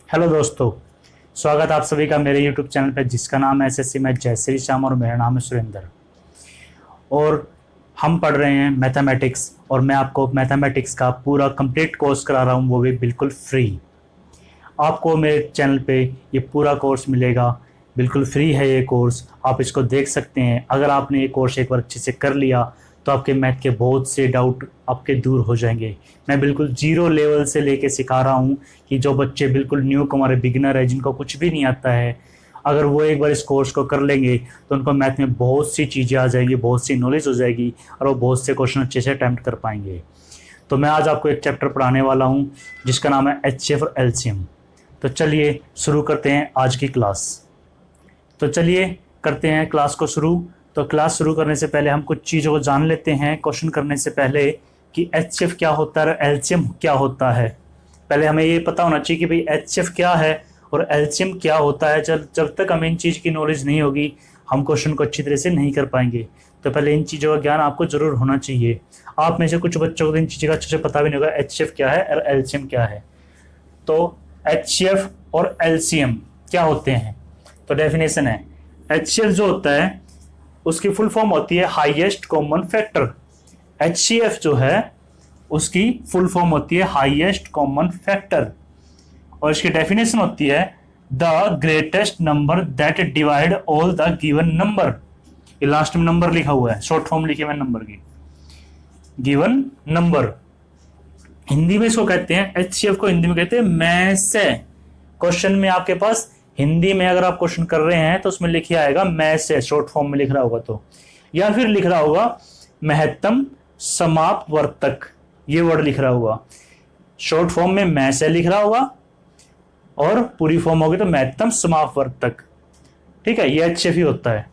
Hello दोस्तों, स्वागत आप सभी का मेरे YouTube चैनल पर जिसका नाम है एसएससी मैथ जय श्री श्याम और मेरा नाम है सुरेंद्र। और हम पढ़ रहे हैं मैथमेटिक्स और मैं आपको मैथमेटिक्स का पूरा कंप्लीट कोर्स करा रहा हूँ, वो भी बिल्कुल फ्री। आपको मेरे चैनल पे ये पूरा कोर्स मिलेगा, बिल्कुल फ्री है ये कोर्स। आप इसको देख सकते हैं। अगर आपने ये कोर्स एक बार अच्छे से कर लिया तो आपके मैथ के बहुत से डाउट आपके दूर हो जाएंगे। मैं बिल्कुल जीरो लेवल से लेके सिखा रहा हूँ कि जो बच्चे बिल्कुल न्यू कमर बिगिनर है, जिनको कुछ भी नहीं आता है, अगर वो एक बार इस कोर्स को कर लेंगे तो उनको मैथ में बहुत सी चीज़ें आ जाएंगी, बहुत सी नॉलेज हो जाएगी और वो बहुत से क्वेश्चन अच्छे से अटैम्प्ट कर पाएंगे। तो मैं आज आपको एक चैप्टर पढ़ाने वाला हूँ जिसका नाम है एचसीएफ और एलसीएम। तो चलिए शुरू करते हैं आज की क्लास। तो चलिए करते हैं क्लास को शुरू। तो क्लास शुरू करने से पहले हम कुछ चीज़ों को जान लेते हैं क्वेश्चन करने से पहले कि एचसीएफ क्या होता है और एलसीएम क्या होता है। पहले हमें ये पता होना चाहिए कि भाई एचसीएफ क्या है और एलसीएम क्या होता है। जब तक हमें इन चीज़ की नॉलेज नहीं होगी हम क्वेश्चन को अच्छी तरह से नहीं कर पाएंगे। तो पहले इन चीज़ों का ज्ञान आपको जरूर होना चाहिए। आप में से कुछ बच्चों को इन चीज़ों का अच्छे से पता भी नहीं होगा एचसीएफ क्या है और एलसीएम क्या है। तो एचसीएफ और एलसीएम क्या होते हैं, तो डेफिनेशन है। एचसीएफ जो होता है उसकी फुल फॉर्म होती है हाईएस्ट कॉमन फैक्टर। एचसीएफ जो है उसकी फुल फॉर्म होती है हाईएस्ट कॉमन फैक्टर और इसकी डेफिनेशन होती है the greatest number that divide all the given number. ये लास्ट में नंबर लिखा हुआ है, शॉर्ट फॉर्म लिखी हुई है नंबर की, गिवन नंबर। हिंदी में इसको कहते हैं, एचसीएफ को हिंदी में कहते हैं मैं से। क्वेश्चन में आपके पास हिंदी में अगर आप क्वेश्चन कर रहे हैं तो उसमें लिखे आएगा मैं से, शॉर्ट फॉर्म में लिख रहा होगा तो, या फिर लिख रहा होगा महत्तम समापवर्तक, ये वर्ड लिख रहा होगा। शॉर्ट फॉर्म में मैं से लिख रहा होगा और पूरी फॉर्म होगी तो महत्तम समापवर्तक। ठीक है, ये एचसीएफ ही होता है,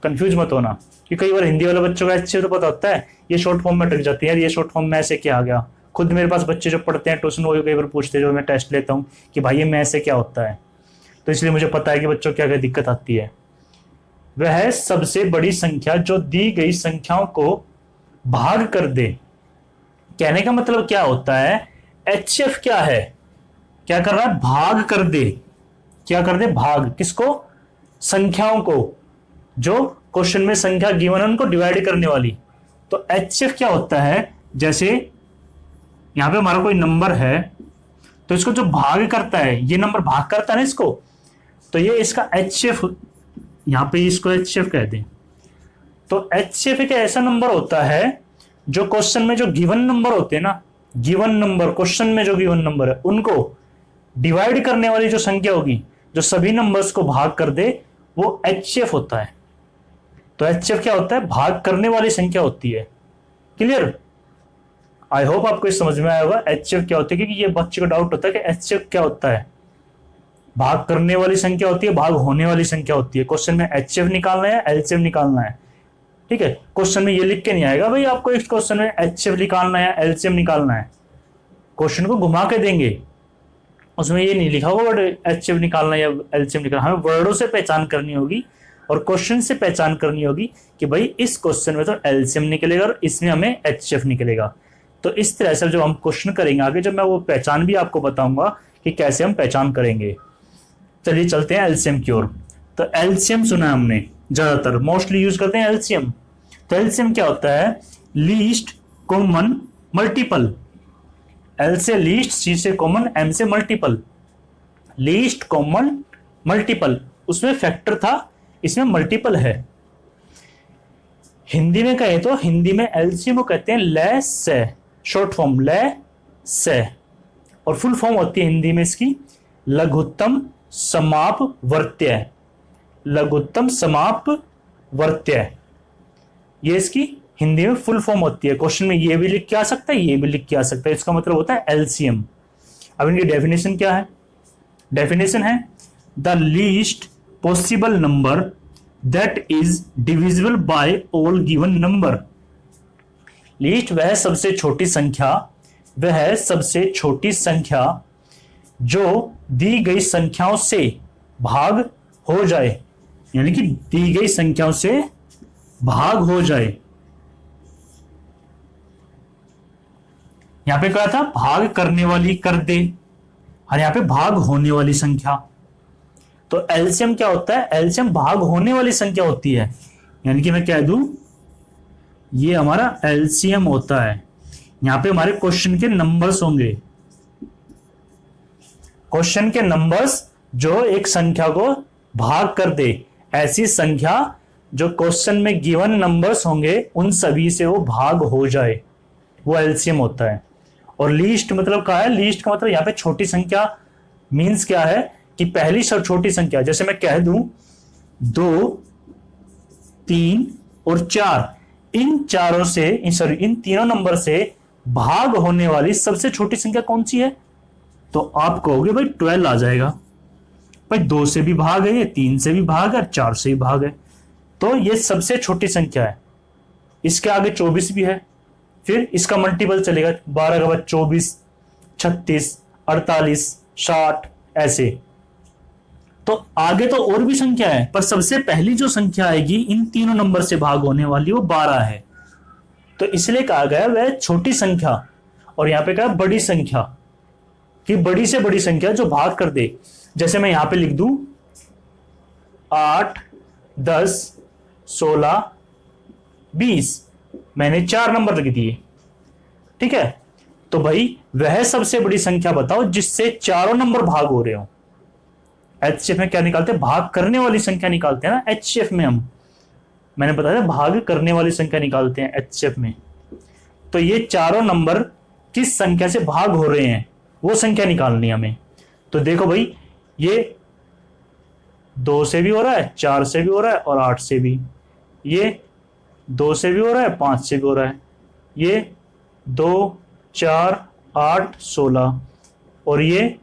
कंफ्यूज मत होना। कि कई बार हिंदी वाले बच्चों का एचसीएफ तो पता होता है, ये शॉर्ट फॉर्म में अटक जाती है, ये शॉर्ट फॉर्म में से क्या आ गया। खुद मेरे पास बच्चे जो पढ़ते हैं ट्यूशन, वो कई बार पूछते हैं, जो मैं टेस्ट लेता हूँ कि भाई ये मैं से क्या होता है। तो इसलिए मुझे पता है कि बच्चों क्या क्या दिक्कत आती है। वह सबसे बड़ी संख्या जो दी गई संख्याओं को भाग कर दे। कहने का मतलब क्या होता है, एचसीएफ क्या है, क्या कर रहा है, भाग कर दे। क्या कर दे, भाग किसको, संख्याओं को। जो क्वेश्चन में संख्या गिवन है उनको डिवाइड करने वाली। तो एचसीएफ क्या होता है, जैसे यहां पे हमारा कोई नंबर है तो इसको जो भाग करता है, ये नंबर भाग करता है ना इसको, तो ये इसका एचसीएफ, यहां पे इसको एचसीएफ कहते हैं। तो एचसीएफ एक ऐसा नंबर होता है जो क्वेश्चन में जो गिवन नंबर होते हैं ना, गिवन नंबर, क्वेश्चन में जो गिवन नंबर है उनको डिवाइड करने वाली जो संख्या होगी, जो सभी नंबर्स को भाग कर दे, वो एचसीएफ होता है। तो एचसीएफ क्या होता है, भाग करने वाली संख्या होती है। क्लियर, आई होप आपको इस समझ में आया होगा एचसीएफ क्या होती है, क्योंकि ये बच्चे को डाउट होता है कि एचसीएफ क्या होता है। भाग करने वाली संख्या होती है, भाग होने वाली संख्या होती है। क्वेश्चन में एचसीएफ निकालना है, एलसीएम निकालना है। ठीक है, क्वेश्चन में ये लिख के नहीं आएगा भाई आपको इस क्वेश्चन में एचसीएफ निकालना है, एलसीएम निकालना है। क्वेश्चन को घुमा के देंगे, उसमें ये नहीं लिखा होगा वर्ड एचसीएफ निकालना है या एलसीएम निकालना। हमें वर्डों से पहचान करनी होगी और क्वेश्चन से पहचान करनी होगी कि भाई इस क्वेश्चन में तो एलसीएम निकलेगा और इसमें हमें एचसीएफ निकलेगा। तो इस तरह से जब हम क्वेश्चन करेंगे आगे, जब मैं वो पहचान भी आपको बताऊंगा कि कैसे हम पहचान करेंगे। चलिए चलते हैं एलसीएम की ओर। तो एलसीएम सुना हमने, ज्यादातर मोस्टली यूज करते हैं एलसीएम। तो एलसीएम क्या होता है, लीस्ट कॉमन मल्टीपल। एल से लीस्ट, सी से कॉमन, एम से मल्टीपल। लीस्ट कॉमन मल्टीपल, उसमें फैक्टर था, इसमें मल्टीपल है। हिंदी में कहें तो हिंदी में एलसीएम को कहते हैं ले से, शॉर्ट फॉर्म ले से, और फुल फॉर्म होती है हिंदी में इसकी लघुत्तम समापवर्त्य। लघुत्तम समापवर्त्य, ये इसकी हिंदी में फुल फॉर्म होती है। क्वेश्चन में ये भी लिख के आ सकता है, ये भी लिख के आ सकता है, इसका मतलब होता है एलसीएम। अब इनकी डेफिनेशन क्या है, डेफिनेशन है the least possible number that is divisible by all given number. Least वह सबसे छोटी संख्या, वह सबसे छोटी संख्या जो दी गई संख्याओं से भाग हो जाए, यानी कि दी गई संख्याओं से भाग हो जाए। यहां पे क्या था, भाग करने वाली कर दे, और यहाँ पे भाग होने वाली संख्या। तो एलसीएम क्या होता है, एलसीएम भाग होने वाली संख्या होती है, यानी कि मैं कह दूं ये हमारा एलसीएम होता है। यहां पे हमारे क्वेश्चन के नंबर्स होंगे, क्वेश्चन के नंबर्स जो एक संख्या को भाग कर दे, ऐसी संख्या जो क्वेश्चन में गिवन नंबर्स होंगे उन सभी से वो भाग हो जाए, वो एलसीएम होता है। और लीस्ट मतलब क्या है, लीस्ट का मतलब यहाँ पे छोटी संख्या मींस क्या है कि पहली छोटी संख्या, जैसे मैं कह दूं 2, 3 और 4, इन चारों से सॉरी इन तीनों नंबर से भाग होने वाली सबसे छोटी संख्या कौन सी है, तो आप कहोगे भाई 12 आ जाएगा। भाई 2 से भी भाग है, 3 से भी भाग है, 4 से भी भाग है, तो ये सबसे छोटी संख्या है। इसके आगे 24 भी है, फिर इसका मल्टीपल चलेगा 12 के बाद 24, 36, 48, 60 ऐसे। तो आगे तो और भी संख्या है, पर सबसे पहली जो संख्या आएगी इन तीनों नंबर से भाग होने वाली वो 12 है। तो इसलिए कहा गया वह छोटी संख्या, और यहां पे कहा बड़ी संख्या, कि बड़ी से बड़ी संख्या जो भाग कर दे। जैसे मैं यहां पे लिख दूं 8, 10, 16, 20, मैंने 4 नंबर लिख दिए, ठीक है। तो भाई वह सबसे बड़ी संख्या बताओ जिससे चारों नंबर भाग हो रहे हो। एचसीएफ में क्या निकालते हैं, भाग करने वाली संख्या निकालते हैं ना एचसीएफ में हम, मैंने बताया भाग करने वाली संख्या निकालते हैं एचसीएफ में। तो ये चारों नंबर किस संख्या से भाग हो रहे हैं वो संख्या निकालनी है हमें। तो देखो भाई ये 2 से भी हो रहा है, 4 से भी हो रहा है और 8 से भी, ये 2 से भी हो रहा है, 5 से भी हो रहा है, ये 2, 4, 8, 16, और ये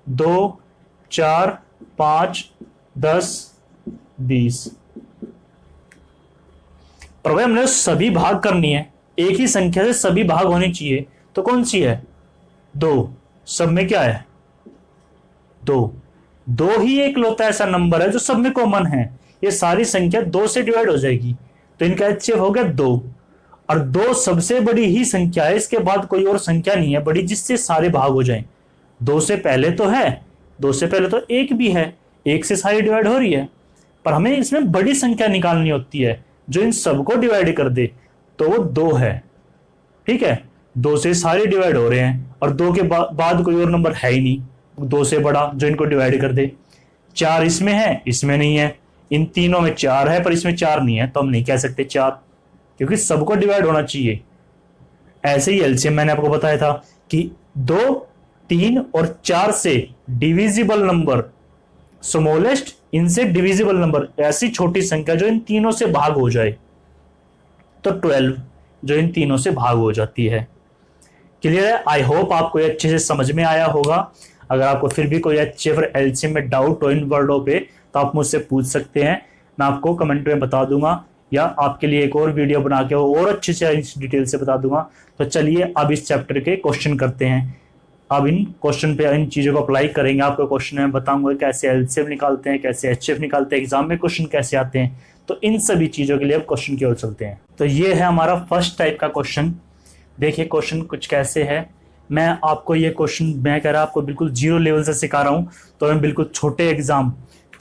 2, 4, 5, 10, 20। पर भाई हमने सभी भाग करनी है, एक ही संख्या से सभी भाग होनी चाहिए, तो कौन सी है, 2। सब में क्या है 2 ही एक लौता ऐसा नंबर है जो सब में कॉमन है। ये सारी संख्या 2 से डिवाइड हो जाएगी, तो इनका एचसीएफ हो गया 2। और 2 सबसे बड़ी ही संख्या है, इसके बाद कोई और संख्या नहीं है बड़ी जिससे सारे भाग हो जाएं। 2 से पहले तो है, 2 से पहले तो 1 भी है, 1 से सारी डिवाइड हो रही है, पर हमें इसमें बड़ी संख्या निकालनी होती है जो इन सबको डिवाइड कर दे, तो वो 2 है, ठीक है। 2 से सारे डिवाइड हो रहे हैं और 2 के बाद कोई और नंबर है ही नहीं 2 से बड़ा जो इनको डिवाइड कर दे। 4 इसमें है, इसमें नहीं है, इन तीनों में 4 है पर इसमें 4 नहीं है, तो हम नहीं कह सकते 4, क्योंकि सबको डिवाइड होना चाहिए। ऐसे ही एलसीएम मैंने आपको बताया था कि 2, 3 और 4 से डिविजिबल नंबर, स्मॉलेस्ट इनसे डिविजिबल नंबर, ऐसी छोटी संख्या जो इन तीनों से भाग हो जाए, तो 12 जो इन तीनों से भाग हो जाती है। क्लियर है? आई होप आपको ये अच्छे से समझ में आया होगा। अगर आपको फिर भी कोई अच्छे फिर एलसीएम में डाउट हो इन वर्डों पे तो आप मुझसे पूछ सकते हैं, मैं आपको कमेंट में बता दूंगा, या आपके लिए एक और वीडियो बना के और अच्छे से डिटेल से बता दूंगा। तो चलिए अब इस चैप्टर के क्वेश्चन करते हैं। अब इन क्वेश्चन पे इन चीज़ों को अप्लाई करेंगे। आपको क्वेश्चन में बताऊंगा कैसे एलसीएम निकालते हैं, कैसे एचसीएफ निकालते हैं, एग्जाम में क्वेश्चन कैसे आते हैं। तो इन सभी चीज़ों के लिए अब क्वेश्चन की ओर चलते हैं। तो ये है हमारा फर्स्ट टाइप का क्वेश्चन। देखिए क्वेश्चन कुछ कैसे है। मैं आपको ये क्वेश्चन मैं कह रहा आपको बिल्कुल 0 लेवल से सिखा रहा हूँ, तो मैं बिल्कुल छोटे एग्जाम,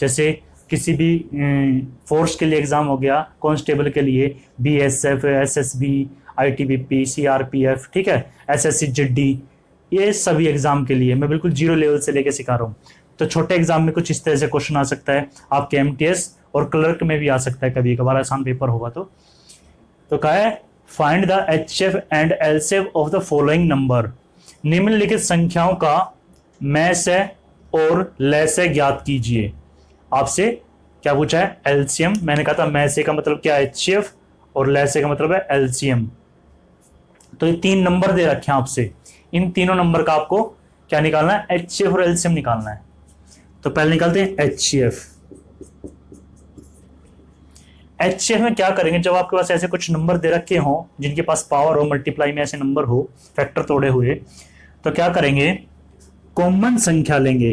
जैसे किसी भी फोर्स के लिए एग्जाम हो गया, कांस्टेबल के लिए बीएसएफ, एसएसबी, आईटीबीपी, सीआरपीएफ, ठीक है, एसएससी, जीडी, ये सभी एग्जाम के लिए मैं बिल्कुल 0 लेवल से लेके सिखा रहा हूँ। तो छोटे एग्जाम में कुछ इस तरह से क्वेश्चन आ सकता है, आपके एमटीएस और क्लर्क में भी आ सकता है कभी कभार, आसान पेपर होगा तो क्या है, find the HCF and LCF of the following number. निम्नलिखित संख्याओं का में से और लय से ज्ञात कीजिए। आपसे क्या पूछा है, एलसीएम, मैंने कहा था में से का मतलब क्या है एचसीएफ और लय से का मतलब है एलसीएम। तो ये 3 नंबर दे रखे हैं आपसे, इन तीनों नंबर का आपको क्या निकालना है, एचसीएफ और एलसीएम निकालना है। तो पहले निकालते हैं एचसीएफ। एचसीएफ में क्या करेंगे, जब आपके पास ऐसे कुछ नंबर दे रखे हों जिनके पास पावर हो, मल्टीप्लाई में ऐसे नंबर हो, फैक्टर तोड़े हुए, तो क्या करेंगे, कॉमन संख्या लेंगे।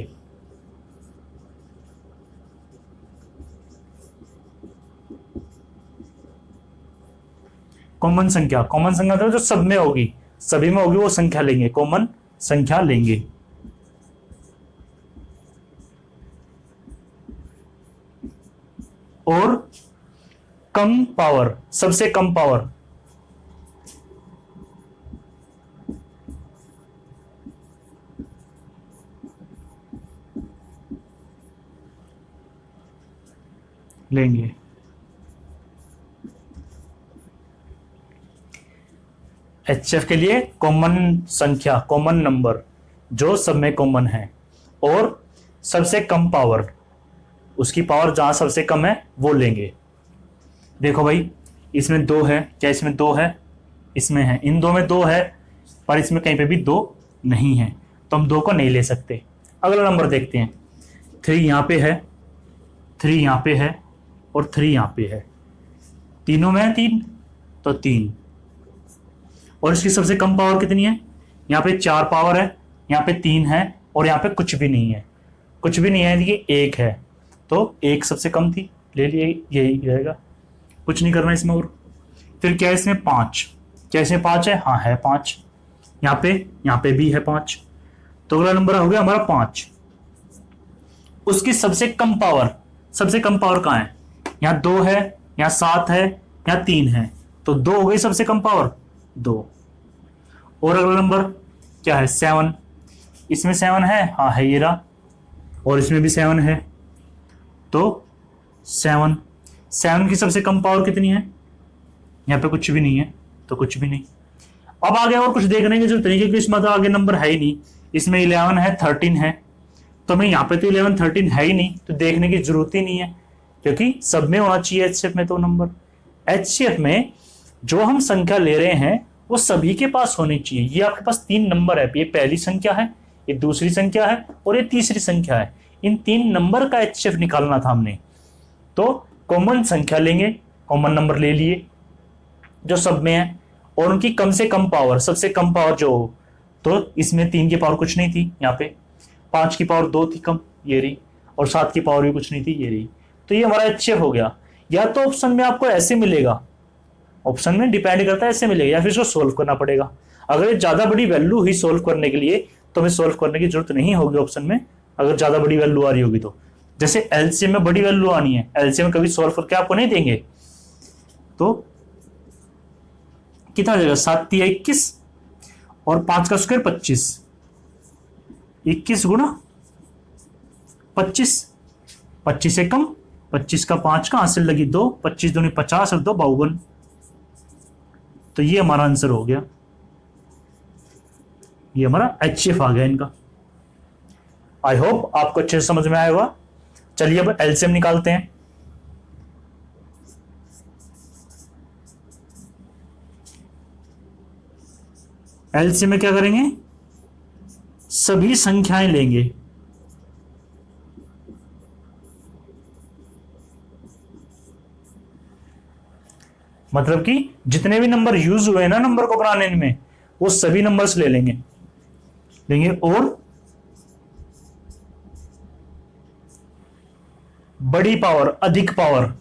कॉमन संख्या तो जो सब में होगी, सभी में होगी वो संख्या लेंगे, कॉमन संख्या लेंगे। और कम पावर, सबसे कम पावर, लेंगे। एचएफ के लिए कॉमन संख्या, कॉमन नंबर जो सब में कॉमन है, और सबसे कम पावर, उसकी पावर जहां सबसे कम है वो लेंगे। देखो भाई, इसमें 2 है, क्या इसमें 2 है? इसमें है, इन 2 में 2 है, पर इसमें कहीं पे भी 2 नहीं है, तो हम 2 को नहीं ले सकते। अगला नंबर देखते हैं। 3 यहाँ पे है, 3 यहाँ पे है, और 3 यहाँ पे है, तीनों में है 3, तो 3। और इसकी सबसे कम पावर कितनी है? यहाँ पे 4 पावर है, यहाँ पे 3 है, और यहाँ पे कुछ भी नहीं है। कुछ भी नहीं है, ये 1 है, तो 1 सबसे कम थी, ले लिए, यही रहेगा, कुछ नहीं करना इसमें। और फिर क्या है इसमें? 5। क्या इसमें 5 है? हाँ है 5। यहाँ पे भी है 5, तो अगला नंबर हो गया हमारा 5। उसकी सबसे कम पावर, सबसे कम पावर कहाँ है? यहाँ 2 है, यहाँ 7 है, यहाँ 3 है, तो 2 हो गई सबसे कम पावर, 2। और अगला नंबर क्या है? 7। इसमें 7 है, हाँ है ये रहा, और इसमें भी 7 है, तो 7 की सबसे कम पावर कितनी है? यहाँ पे कुछ भी नहीं है, तो कुछ भी नहीं। अब आगे और कुछ देखने की जरूरत नहीं, क्योंकि इसमें तो आगे नंबर है ही नहीं। इसमें 11 है, 13 है, तो मैं यहाँ पे तो 11 13 है ही नहीं, तो देखने की जरूरत ही नहीं है, क्योंकि सब में होना चाहिए एचसीएफ में। तो नंबर एचसीएफ में जो हम संख्या ले रहे हैं वो सभी के पास होनी चाहिए। ये आपके पास 3 नंबर है, ये पहली संख्या है, ये दूसरी संख्या है, और ये तीसरी संख्या है। इन 3 नंबर का एचसीएफ निकालना था हमने, तो कॉमन संख्या लेंगे, कॉमन नंबर ले लिए जो सब में है, और उनकी कम से कम पावर, सबसे कम पावर जो हो। तो इसमें 3 की पावर कुछ नहीं थी, यहाँ पे 5 की पावर 2 थी कम, ये रही, और 7 की पावर भी कुछ नहीं थी, ये रही। तो ये हमारा एचसीएफ हो गया। या तो ऑप्शन में आपको ऐसे मिलेगा, ऑप्शन में डिपेंड करता है, ऐसे मिलेगा, या फिर इसको सोल्व करना पड़ेगा। अगर ये ज्यादा बड़ी वैल्यू हुई सोल्व करने के लिए, तो हमें सोल्व करने की जरूरत नहीं होगी ऑप्शन में, अगर ज्यादा बड़ी वैल्यू आ रही होगी तो। जैसे एलसीएम में बड़ी वैल्यू आनी है, एलसीएम कभी सोल्व करके आपको नहीं देंगे, तो कितना आ जाएगा? 7 × 21, और 5 का स्क्वायर 25, 21 गुणा 25, 25 से कम, 25 का 5 का हासिल लगी 2, 25 दूनी 50 और 2 52। तो ये हमारा आंसर हो गया, ये हमारा एचसीएफ आ गया इनका। आई होप आपको अच्छे से समझ में आया होगा। चलिए अब एलसीएम निकालते हैं। एलसीएम में क्या करेंगे? सभी संख्याएं लेंगे, मतलब कि जितने भी नंबर यूज हुए ना नंबर को बनाने में, वो सभी नंबर्स ले लेंगे और बड़ी पावर, अधिक पावर,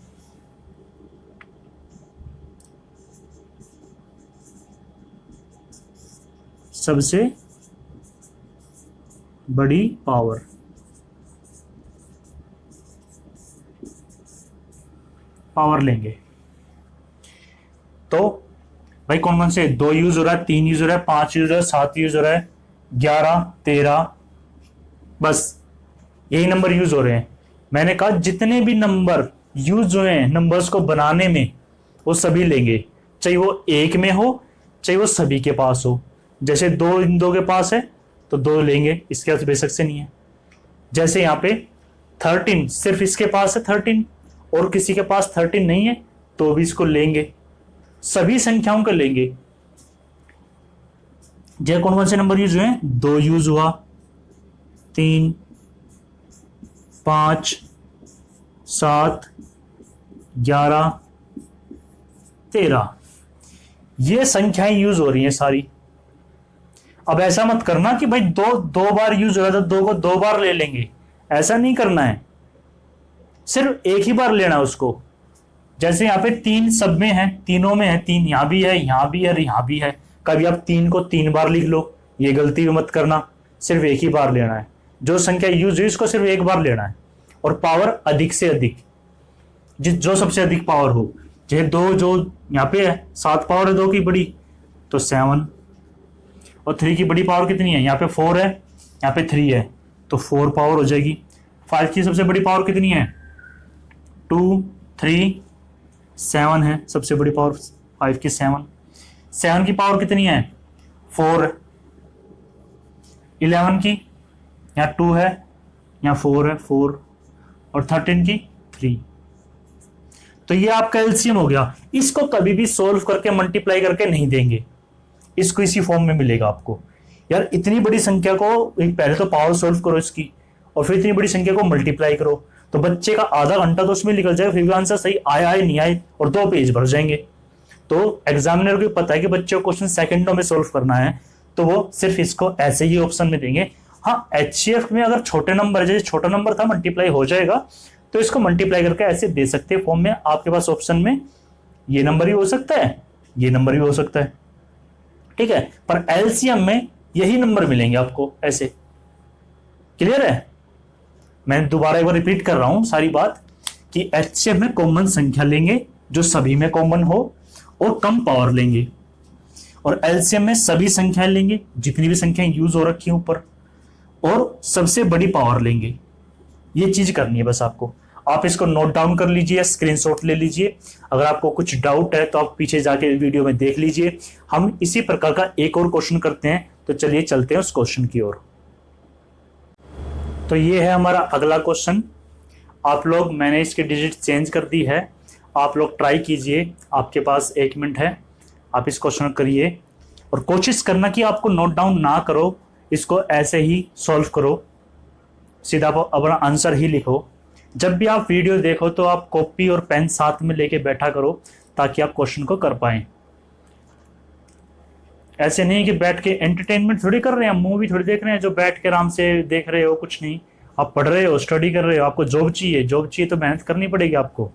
सबसे बड़ी पावर, लेंगे। तो भाई कौन कौन से? 2 यूज हो रहा है, 3 यूज हो रहा है, 5 यूज हो रहा है, 7 यूज हो रहा है, 11 13, बस यही नंबर यूज हो रहे हैं। मैंने कहा जितने भी नंबर यूज हुए हैं नंबर्स को बनाने में, वो सभी लेंगे, चाहे वो एक में हो, चाहे वो सभी के पास हो। जैसे 2 इन 2 के पास है तो 2 लेंगे, इसके पास बेशक से नहीं है। जैसे यहाँ पे 13 सिर्फ इसके पास है 13, और किसी के पास 13 नहीं है, तो भी इसको लेंगे, सभी संख्याओं को लेंगे। जैसे कौन कौन से नंबर यूज हुए हैं? 2 यूज हुआ, 3 5 7 11 13, ये संख्याएं यूज हो रही हैं सारी। अब ऐसा मत करना कि भाई दो बार यूज हो रहा था, 2 को 2 बार ले लेंगे, ऐसा नहीं करना है, सिर्फ एक ही बार लेना है उसको। जैसे यहाँ पे 3 सब में है, तीनों में है, 3 यहाँ भी है, यहाँ भी है, यहाँ भी है। कभी आप 3 को 3 बार लिख लो, ये गलती भी मत करना, सिर्फ एक ही बार लेना है। जो संख्या यूज हुई उसको सिर्फ एक बार लेना है, और पावर अधिक से अधिक। जो सबसे अधिक पावर हो। जैसे 2 जो यहाँ पे है, 7 पावर है 2 की बड़ी, तो 7। और 3 की बड़ी पावर कितनी है, यहाँ पे 4 है, यहाँ पे 3 है, तो 4 पावर हो जाएगी। 5 की सबसे बड़ी पावर कितनी है, 2, 3, 7 है सबसे बड़ी पावर 5 की, 7। 7 की पावर कितनी है, 4 है। 11 की यहाँ 2 है, यहाँ 4 है, 4। और 13 की 3। तो ये आपका एलसीएम हो गया। इसको कभी भी सोल्व करके मल्टीप्लाई करके नहीं देंगे, इसको इसी फॉर्म में मिलेगा आपको। यार इतनी बड़ी संख्या को एक पहले तो पावर सोल्व करो इसकी, और फिर इतनी बड़ी संख्या को मल्टीप्लाई करो, तो बच्चे का आधा घंटा तो उसमें निकल जाएगा, फिर भी आंसर सही आया नहीं आए, और 2 पेज भर जाएंगे। तो एग्जामिनर को पता है कि बच्चे को क्वेश्चन सेकंडों में सोल्व करना है, तो वो सिर्फ इसको ऐसे ही ऑप्शन में देंगे। हाँ, एचसीएफ में अगर छोटे नंबर, जैसे छोटा नंबर था मल्टीप्लाई हो जाएगा, तो इसको मल्टीप्लाई करके ऐसे दे सकते हैं फॉर्म में। आपके पास ऑप्शन में ये नंबर भी हो सकता है, ये नंबर भी हो सकता है, ठीक है, पर एलसीएम में यही नंबर मिलेंगे आपको ऐसे। क्लियर है? मैं दोबारा एक बार रिपीट कर रहा हूं सारी बात, कि एचसीएफ में कॉमन संख्या लेंगे जो सभी में कॉमन हो, और कम पावर लेंगे। और एलसीएम में सभी संख्याएं लेंगे जितनी भी संख्याएं यूज हो रखी हैं ऊपर, और सबसे बड़ी पावर लेंगे। ये चीज करनी है बस आपको। आप इसको नोट डाउन कर लीजिए, स्क्रीनशॉट ले लीजिए। अगर आपको कुछ डाउट है तो आप पीछे जाके वीडियो में देख लीजिए। हम इसी प्रकार का एक और क्वेश्चन करते हैं, तो चलिए चलते हैं उस क्वेश्चन की ओर। तो ये है हमारा अगला क्वेश्चन। आप लोग, मैंने इसकी डिजिट चेंज कर दी है, आप लोग ट्राई कीजिए। आपके पास 1 मिनट है, आप इस क्वेश्चन करिए, और कोशिश करना कि आपको नोट डाउन ना करो, इसको ऐसे ही सॉल्व करो, सीधा अपना आंसर ही लिखो। जब भी आप वीडियो देखो तो आप कॉपी और पेन साथ में लेके बैठा करो, ताकि आप क्वेश्चन को कर पाएं। ऐसे नहीं कि बैठ के एंटरटेनमेंट थोड़ी कर रहे हैं, मूवी थोड़ी देख रहे हैं जो बैठ के आराम से देख रहे हो, कुछ नहीं। आप पढ़ रहे हो, स्टडी कर रहे हो, आपको जॉब चाहिए, जॉब चाहिए तो मेहनत करनी पड़ेगी आपको।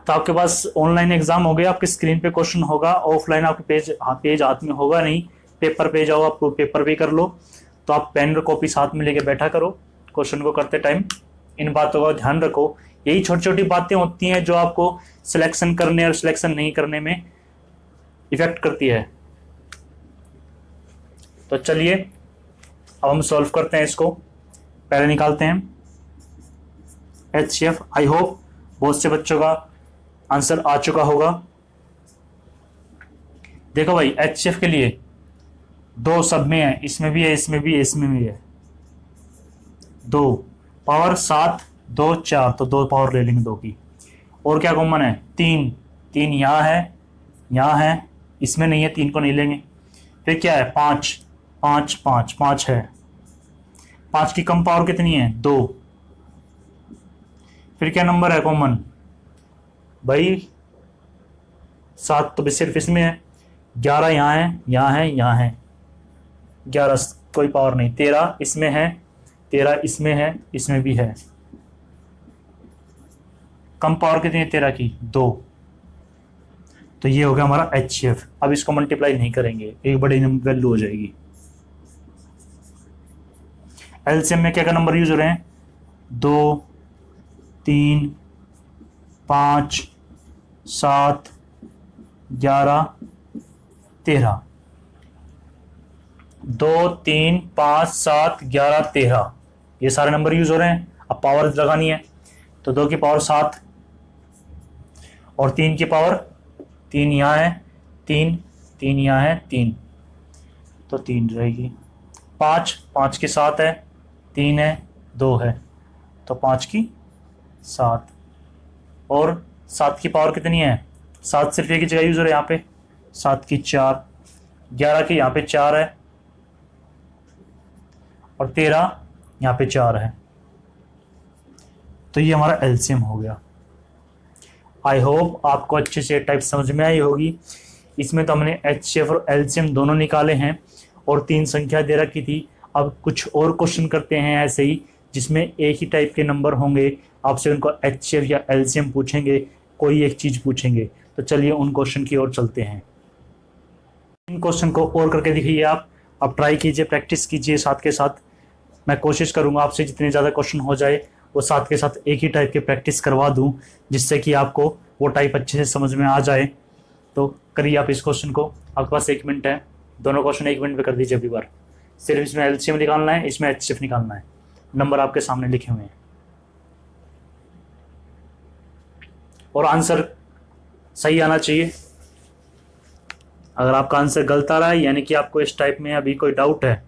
तो आपके पास ऑनलाइन एग्जाम हो गया, आपकी स्क्रीन पे क्वेश्चन होगा, ऑफलाइन आपके पेज हाथ में होगा नहीं, पेपर पे जाओ, आपको पेपर पे कर लो। तो आप पेन और कॉपी साथ में लेके बैठा करो, क्वेश्चन को करते टाइम इन बातों का ध्यान रखो। यही छोटी छोटी बातें होती हैं जो आपको सिलेक्शन करने और सिलेक्शन नहीं करने में इफेक्ट करती है। तो चलिए अब हम सॉल्व करते हैं इसको। पहले निकालते हैं एचसीएफ। आई होप बहुत से बच्चों का आंसर आ चुका होगा। देखो भाई, एचसीएफ के लिए 2 सब में है, इसमें भी है, इसमें भी है, इसमें भी है। 2 पावर 7, 2 4, तो 2 पावर ले लेंगे 2 की। और क्या कॉमन है, 3 3 यहाँ है, यहाँ है, इसमें नहीं है, 3 को नहीं लेंगे। फिर क्या है, 5 5 5 5 है। 5 की कम पावर कितनी है, 2। फिर क्या नंबर है कॉमन भाई, 7 तो सिर्फ इसमें है। 11 यहाँ है, यहाँ है, यहाँ है, 11 कोई पावर नहीं। 13 इसमें है, 13 इसमें है, इसमें भी है। कम पावर कितनी है 13 की, 2। तो ये हो गया हमारा एचसीएफ। अब इसको मल्टीप्लाई नहीं करेंगे, एक बड़ी वैल्यू हो जाएगी। एलसीएम में क्या क्या नंबर यूज हो रहे हैं, 2 3 5 7 11 13। 2 3 5 7 11 13, ये सारे नंबर यूज हो रहे हैं। अब पावर लगानी है, तो 2 की पावर 7 और 3 की पावर 3 यहाँ है, 3 3 यहाँ है, 3, तो 3 रहेगी। 5 5 की 7 है, 3 है, 2 है, तो 5 की 7। और 7 की पावर कितनी है, 7 सिर्फ एक ही जगह यूज हो रहा है, यहाँ पे 7 की 4। 11 की यहाँ पे 4 है, और 13 यहाँ पे 4 है। तो ये हमारा एलसीएम हो गया। आई होप आपको अच्छे से टाइप समझ में आई होगी। इसमें तो हमने एचसीएफ और एलसीएम दोनों निकाले हैं, और 3 संख्या दे रखी थी। अब कुछ और क्वेश्चन करते हैं ऐसे ही, जिसमें एक ही टाइप के नंबर होंगे, आपसे उनको एचसीएफ या एलसीएम पूछेंगे, कोई एक चीज पूछेंगे। तो चलिए उन क्वेश्चन की ओर चलते हैं। इन क्वेश्चन को और करके दिखाइए आप ट्राई कीजिए, प्रैक्टिस कीजिए साथ के साथ। मैं कोशिश करूंगा आपसे जितने ज़्यादा क्वेश्चन हो जाए वो साथ के साथ एक ही टाइप की प्रैक्टिस करवा दूं, जिससे कि आपको वो टाइप अच्छे से समझ में आ जाए। तो करिए आप इस क्वेश्चन को, आपके पास 1 मिनट है, दोनों क्वेश्चन 1 मिनट में कर दीजिए अभी बार। सिर्फ इसमें एलसीएम निकालना है, इसमें एचसीएफ निकालना है। नंबर आपके सामने लिखे हुए हैं और आंसर सही आना चाहिए। अगर आपका आंसर गलत आ रहा है, यानी कि आपको इस टाइप में अभी कोई डाउट है,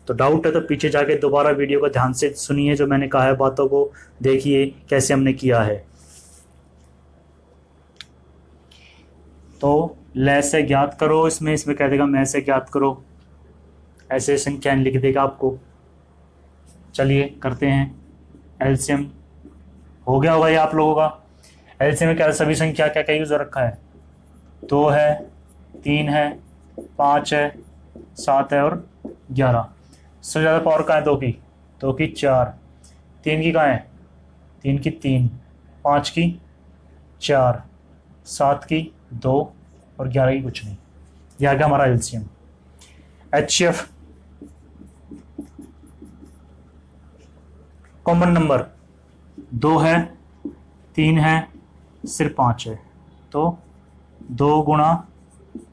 तो पीछे जाके दोबारा वीडियो को ध्यान से सुनिए, जो मैंने कहा है बातों को देखिए कैसे हमने किया है। तो लय से ज्ञात करो, इसमें कह देगा मैं से ज्ञात करो, ऐसे संख्या लिख देगा आपको। चलिए करते हैं। एलसीएम हो गया होगा ये आप लोगों का। एलसीएम में क्या सभी संख्या क्या क्या यूज रखा है, 2 है, 3 है, 5 है, 7 है और 11। सबसे ज़्यादा पावर कहाँ है, 2 की, 2 की 4, 3 की कहाँ है, 3 की 3, 5 की 4, 7 की 2 और 11 की कुछ नहीं। यह आ गया हमारा एलसीएम। एचसीएफ कॉमन नंबर 2 है, 3 है, सिर्फ 5 है, तो 2 गुणा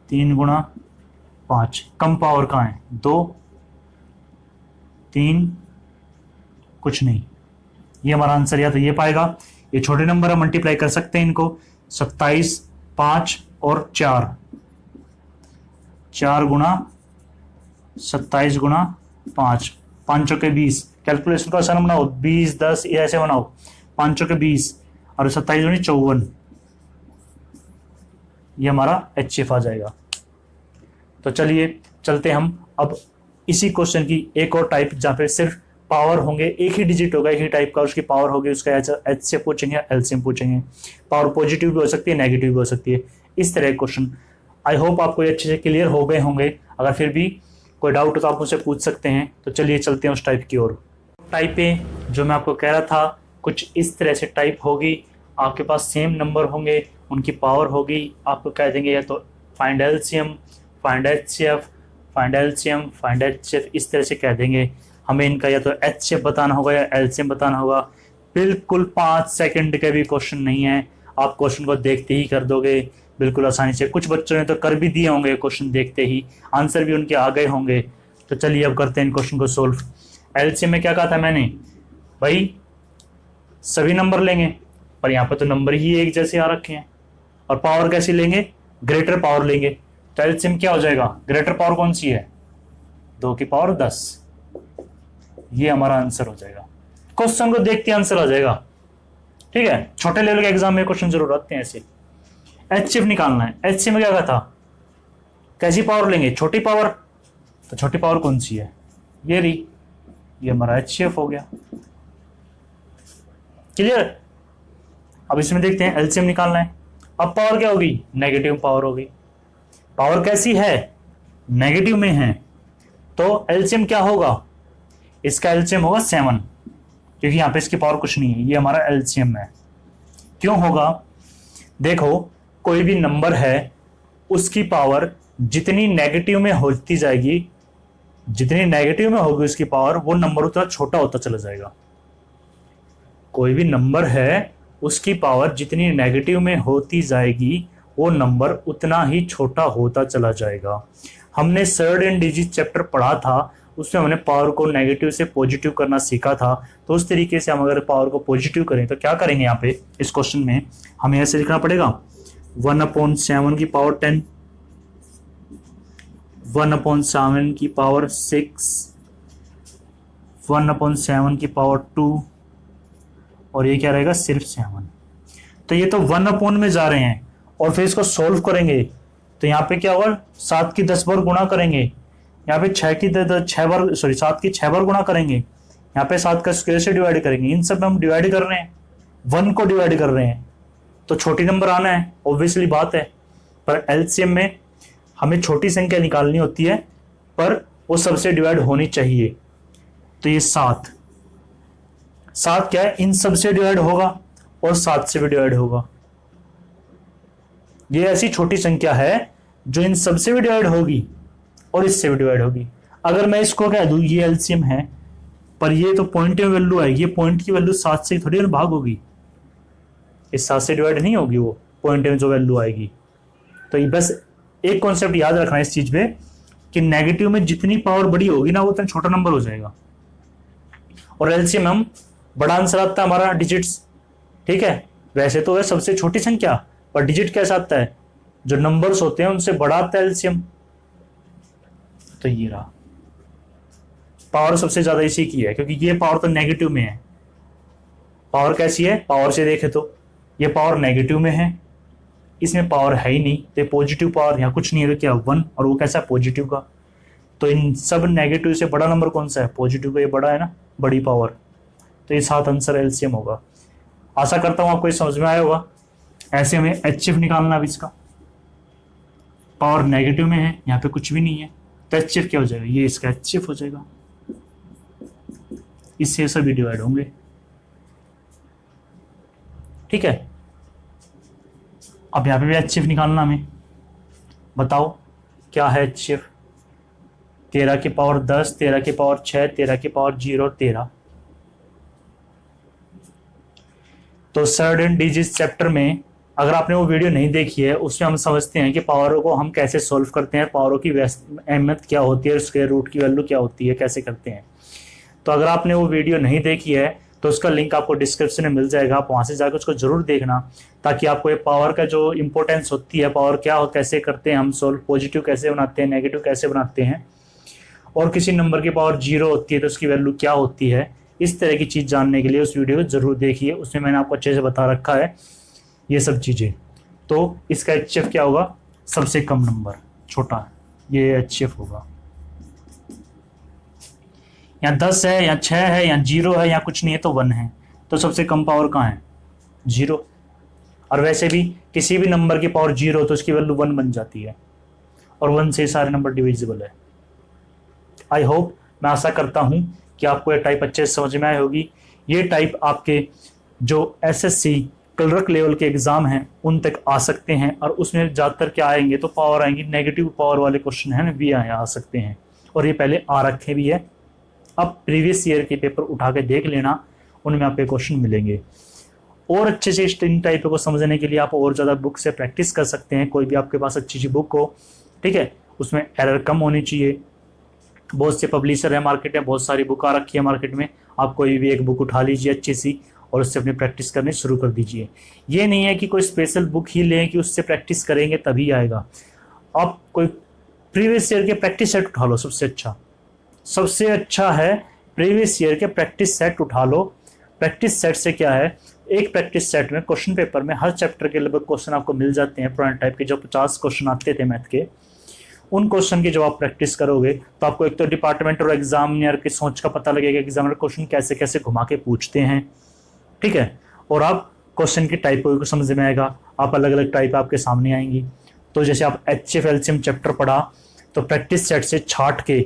3 गुणा 5। कम पावर कहाँ है, 2, 3 कुछ नहीं। ये हमारा आंसर या तो ये पाएगा, ये छोटे नंबर है, मल्टीप्लाई कर सकते हैं इनको। 27, 5 और 4, 4 गुणा 27 गुणा 5, 5 चौके 20। कैलकुलेशन को आसान बनाओ, 20, 10 ये ऐसे बनाओ, 5 चौके 20 और 27 गुणी 54। ये हमारा एचसीएफ आ जाएगा। तो चलिए चलते हम अब इसी क्वेश्चन की एक और टाइप, जहाँ पे सिर्फ पावर होंगे, एक ही डिजिट होगा, एक ही टाइप का उसकी पावर होगी, उसका एचसीएफ पूछेंगे, एलसीएम पूछेंगे। पावर पॉजिटिव भी हो सकती है, नेगेटिव भी हो सकती है। इस तरह के क्वेश्चन आई होप आपको ये अच्छे से क्लियर हो गए होंगे। अगर फिर भी कोई डाउट हो तो आप मुझसे पूछ सकते हैं। तो चलिए चलते हैं उस टाइप की ओर। टाइपें जो मैं आपको कह रहा था, कुछ इस तरह से टाइप होगी। आपके पास सेम नंबर होंगे, उनकी पावर होगी। आपको कह देंगे या तो find LCM, find HCF, find LCM, find HCF, इस तरह से कह देंगे। हमें इनका या तो एचसीएफ बताना होगा या एलसीएम बताना होगा। बिल्कुल 5 सेकंड के भी क्वेश्चन नहीं है, आप क्वेश्चन को देखते ही कर दोगे बिल्कुल आसानी से। कुछ बच्चों ने तो कर भी दिए होंगे क्वेश्चन देखते ही, आंसर भी उनके आ गए होंगे। तो चलिए अब करते हैं इन क्वेश्चन को सोल्व। एलसीएम में क्या कहा था मैंने, भाई सभी नंबर लेंगे, पर यहाँ पर तो नंबर ही एक जैसे आ रखे हैं। और पावर कैसी लेंगे, ग्रेटर पावर लेंगे। तो एलसीएम क्या हो जाएगा, ग्रेटर पावर कौन सी है, 2 की पावर 10। ये हमारा आंसर हो जाएगा। क्वेश्चन को देखते आंसर आ जाएगा, ठीक है। छोटे लेवल के एग्जाम में क्वेश्चन जरूर आते हैं ऐसे। एचसीएफ निकालना है। एचसीएफ में क्या कहा था, कैसी पावर लेंगे, छोटी पावर। तो छोटी पावर कौन सी है, ये रही, ये हमारा एचसीएफ हो गया। क्लियर। अब इसमें देखते हैं एलसीएम निकालना है। अब पावर क्या होगी, नेगेटिव पावर होगी। पावर कैसी है, नेगेटिव में है, तो एलसीएम क्या होगा, इसका एलसीएम होगा 7, क्योंकि यहां पे इसकी पावर कुछ नहीं है। ये हमारा एलसीएम है। क्यों होगा, देखो कोई भी नंबर है, उसकी पावर जितनी नेगेटिव में होती जाएगी, जितनी नेगेटिव में होगी उसकी पावर, वो नंबर उतना छोटा होता चला जाएगा। कोई भी नंबर है, उसकी पावर जितनी नेगेटिव में होती जाएगी, वो नंबर उतना ही छोटा होता चला जाएगा। हमने सर्ड एंड डिजिट चैप्टर पढ़ा था, उसमें हमने पावर को नेगेटिव से पॉजिटिव करना सीखा था। तो उस तरीके से हम अगर पावर को पॉजिटिव करें तो क्या करेंगे, यहाँ पे इस क्वेश्चन में हमें ऐसे लिखना पड़ेगा, 1/7 की पावर 10, 1/7 की पावर 6, 1/7 की पावर 2 और ये क्या रहेगा, सिर्फ 7। तो ये तो 1 में जा रहे हैं और फिर इसको सोल्व करेंगे तो यहाँ पे क्या होगा, 7 की 10 बार गुणा करेंगे, यहाँ पे 7 की 6 बार गुणा करेंगे, यहाँ पे 7 का स्क्वायर से डिवाइड करेंगे। इन सब में हम डिवाइड कर रहे हैं, 1 को डिवाइड कर रहे हैं, तो छोटी नंबर आना है, ऑब्वियसली बात है। पर एलसीएम में हमें छोटी संख्या निकालनी होती है, पर वो सबसे डिवाइड होनी चाहिए। तो ये 7 क्या है, इन सबसे डिवाइड होगा और 7 से भी डिवाइड होगा। ये ऐसी छोटी संख्या है जो इन सबसे भी डिवाइड होगी और इससे भी डिवाइड होगी। अगर मैं इसको कह दूं ये एलसीएम है, पर ये तो पॉइंट में वैल्यू आएगी, ये पॉइंट की वैल्यू 7 से थोड़ी ना भाग होगी, इस 7 से डिवाइड नहीं होगी, वो पॉइंट में जो वैल्यू आएगी। तो ये बस एक कॉन्सेप्ट याद रखना है इस चीज पे कि नेगेटिव में जितनी पावर बड़ी होगी ना वो उतना छोटा नंबर हो जाएगा। और एलसीएम हम बड़ा आंसर आता है हमारा डिजिट्स, ठीक है, वैसे तो है सबसे छोटी संख्या, पर डिजिट कैसा आता है, जो नंबर्स होते हैं उनसे बड़ा आता है एलसीएम। तो ये रहा, पावर सबसे ज्यादा इसी की है, क्योंकि ये पावर तो नेगेटिव में है। पावर कैसी है, पावर से देखे तो ये पावर नेगेटिव में है, इसमें पावर है ही नहीं, तो पॉजिटिव पावर यहाँ कुछ नहीं है, तो क्या 1, और वो कैसा पॉजिटिव का। तो इन सब नेगेटिव से बड़ा नंबर कौन सा है, पॉजिटिव का, ये बड़ा है ना, बड़ी पावर। तो ये 7 आंसर एलसीएम होगा। आशा करता हूँ आपको ये समझ में आया होगा। ऐसे हमें एचएफ निकालना है इसका, पावर नेगेटिव में है, यहाँ पे कुछ भी नहीं है, तो एचएफ क्या हो जाएगा, ये इसका एचएफ हो जाएगा, इससे सभी डिवाइड होंगे, ठीक है। अब यहाँ पे भी एचएफ निकालना हमें, बताओ क्या है एचएफ। 13 की पावर 10, 13 की पावर 6, 13 की पावर 0, 13। तो सर्टेन डिजिट चैप्टर में अगर आपने वो वीडियो नहीं देखी है, उसमें हम समझते हैं कि पावरों को हम कैसे सॉल्व करते हैं, पावरों की अहमियत क्या होती है, स्क्वायर रूट की वैल्यू क्या होती है, कैसे करते हैं। तो अगर आपने वो वीडियो नहीं देखी है तो उसका लिंक आपको डिस्क्रिप्शन में मिल जाएगा, आप वहाँ से जाकर उसको जरूर देखना, ताकि आपको ये पावर का जो इंपॉर्टेंस होती है, पावर क्या हो, कैसे करते हैं हम सॉल्व, पॉजिटिव कैसे बनाते हैं, नेगेटिव कैसे बनाते हैं, और किसी नंबर की पावर 0 होती है तो उसकी वैल्यू क्या होती है, इस तरह की चीज़ जानने के लिए उस वीडियो को जरूर देखिए, उसमें मैंने आपको अच्छे से बता रखा है ये सब चीज़ें। तो इसका एचएफ क्या होगा, सबसे कम नंबर, छोटा, ये एचएफ होगा। या 10 है, या 6 है, या 0 है, या कुछ नहीं है तो 1 है, तो सबसे कम पावर कहाँ है, 0। और वैसे भी किसी भी नंबर की पावर 0 तो उसकी वैल्यू 1 बन जाती है, और 1 से सारे नंबर डिविजिबल है। आई होप, मैं आशा करता हूँ कि आपको ये टाइप अच्छे से समझ में आई होगी। ये टाइप आपके जो एसएससी क्लर्क लेवल के एग्जाम हैं उन तक आ सकते हैं, और उसमें ज़्यादातर क्या आएंगे, तो पावर आएंगी, नेगेटिव पावर वाले क्वेश्चन है ना, भी आ सकते हैं, और ये पहले आ रखे भी है। अब प्रीवियस ईयर के पेपर उठा के देख लेना, उनमें आपके क्वेश्चन मिलेंगे। और अच्छे से इन टाइप को समझने के लिए आप और ज़्यादा बुक से प्रैक्टिस कर सकते हैं, कोई भी आपके पास अच्छी सी बुक हो, ठीक है, उसमें एरर कम होनी चाहिए। बहुत से पब्लिशर है मार्केट में, बहुत सारी बुक आ रखी है मार्केट में, आप कोई भी एक बुक उठा लीजिए अच्छी सी और उससे अपनी प्रैक्टिस करनी शुरू कर दीजिए। ये नहीं है कि कोई स्पेशल बुक ही लें कि उससे प्रैक्टिस करेंगे तभी आएगा। आप कोई प्रीवियस ईयर के प्रैक्टिस सेट उठा लो, सबसे अच्छा है प्रीवियस ईयर के प्रैक्टिस सेट उठा लो। प्रैक्टिस सेट से क्या है, एक प्रैक्टिस सेट में क्वेश्चन पेपर में हर चैप्टर के लगभग क्वेश्चन आपको मिल जाते हैं, पुराने टाइप के जो 50 क्वेश्चन आते थे मैथ के, उन क्वेश्चन की जब आप प्रैक्टिस करोगे तो आपको एक तो डिपार्टमेंट और एग्जामिनर की सोच का पता लगेगा, एग्जामिनर क्वेश्चन कैसे कैसे घुमा के पूछते हैं, ठीक है, और आप क्वेश्चन की टाइप को समझ में आएगा, आप अलग अलग टाइप आपके सामने आएंगी। तो जैसे आप एचएफ एलसीएम चैप्टर पढ़ा तो प्रैक्टिस सेट से छाट के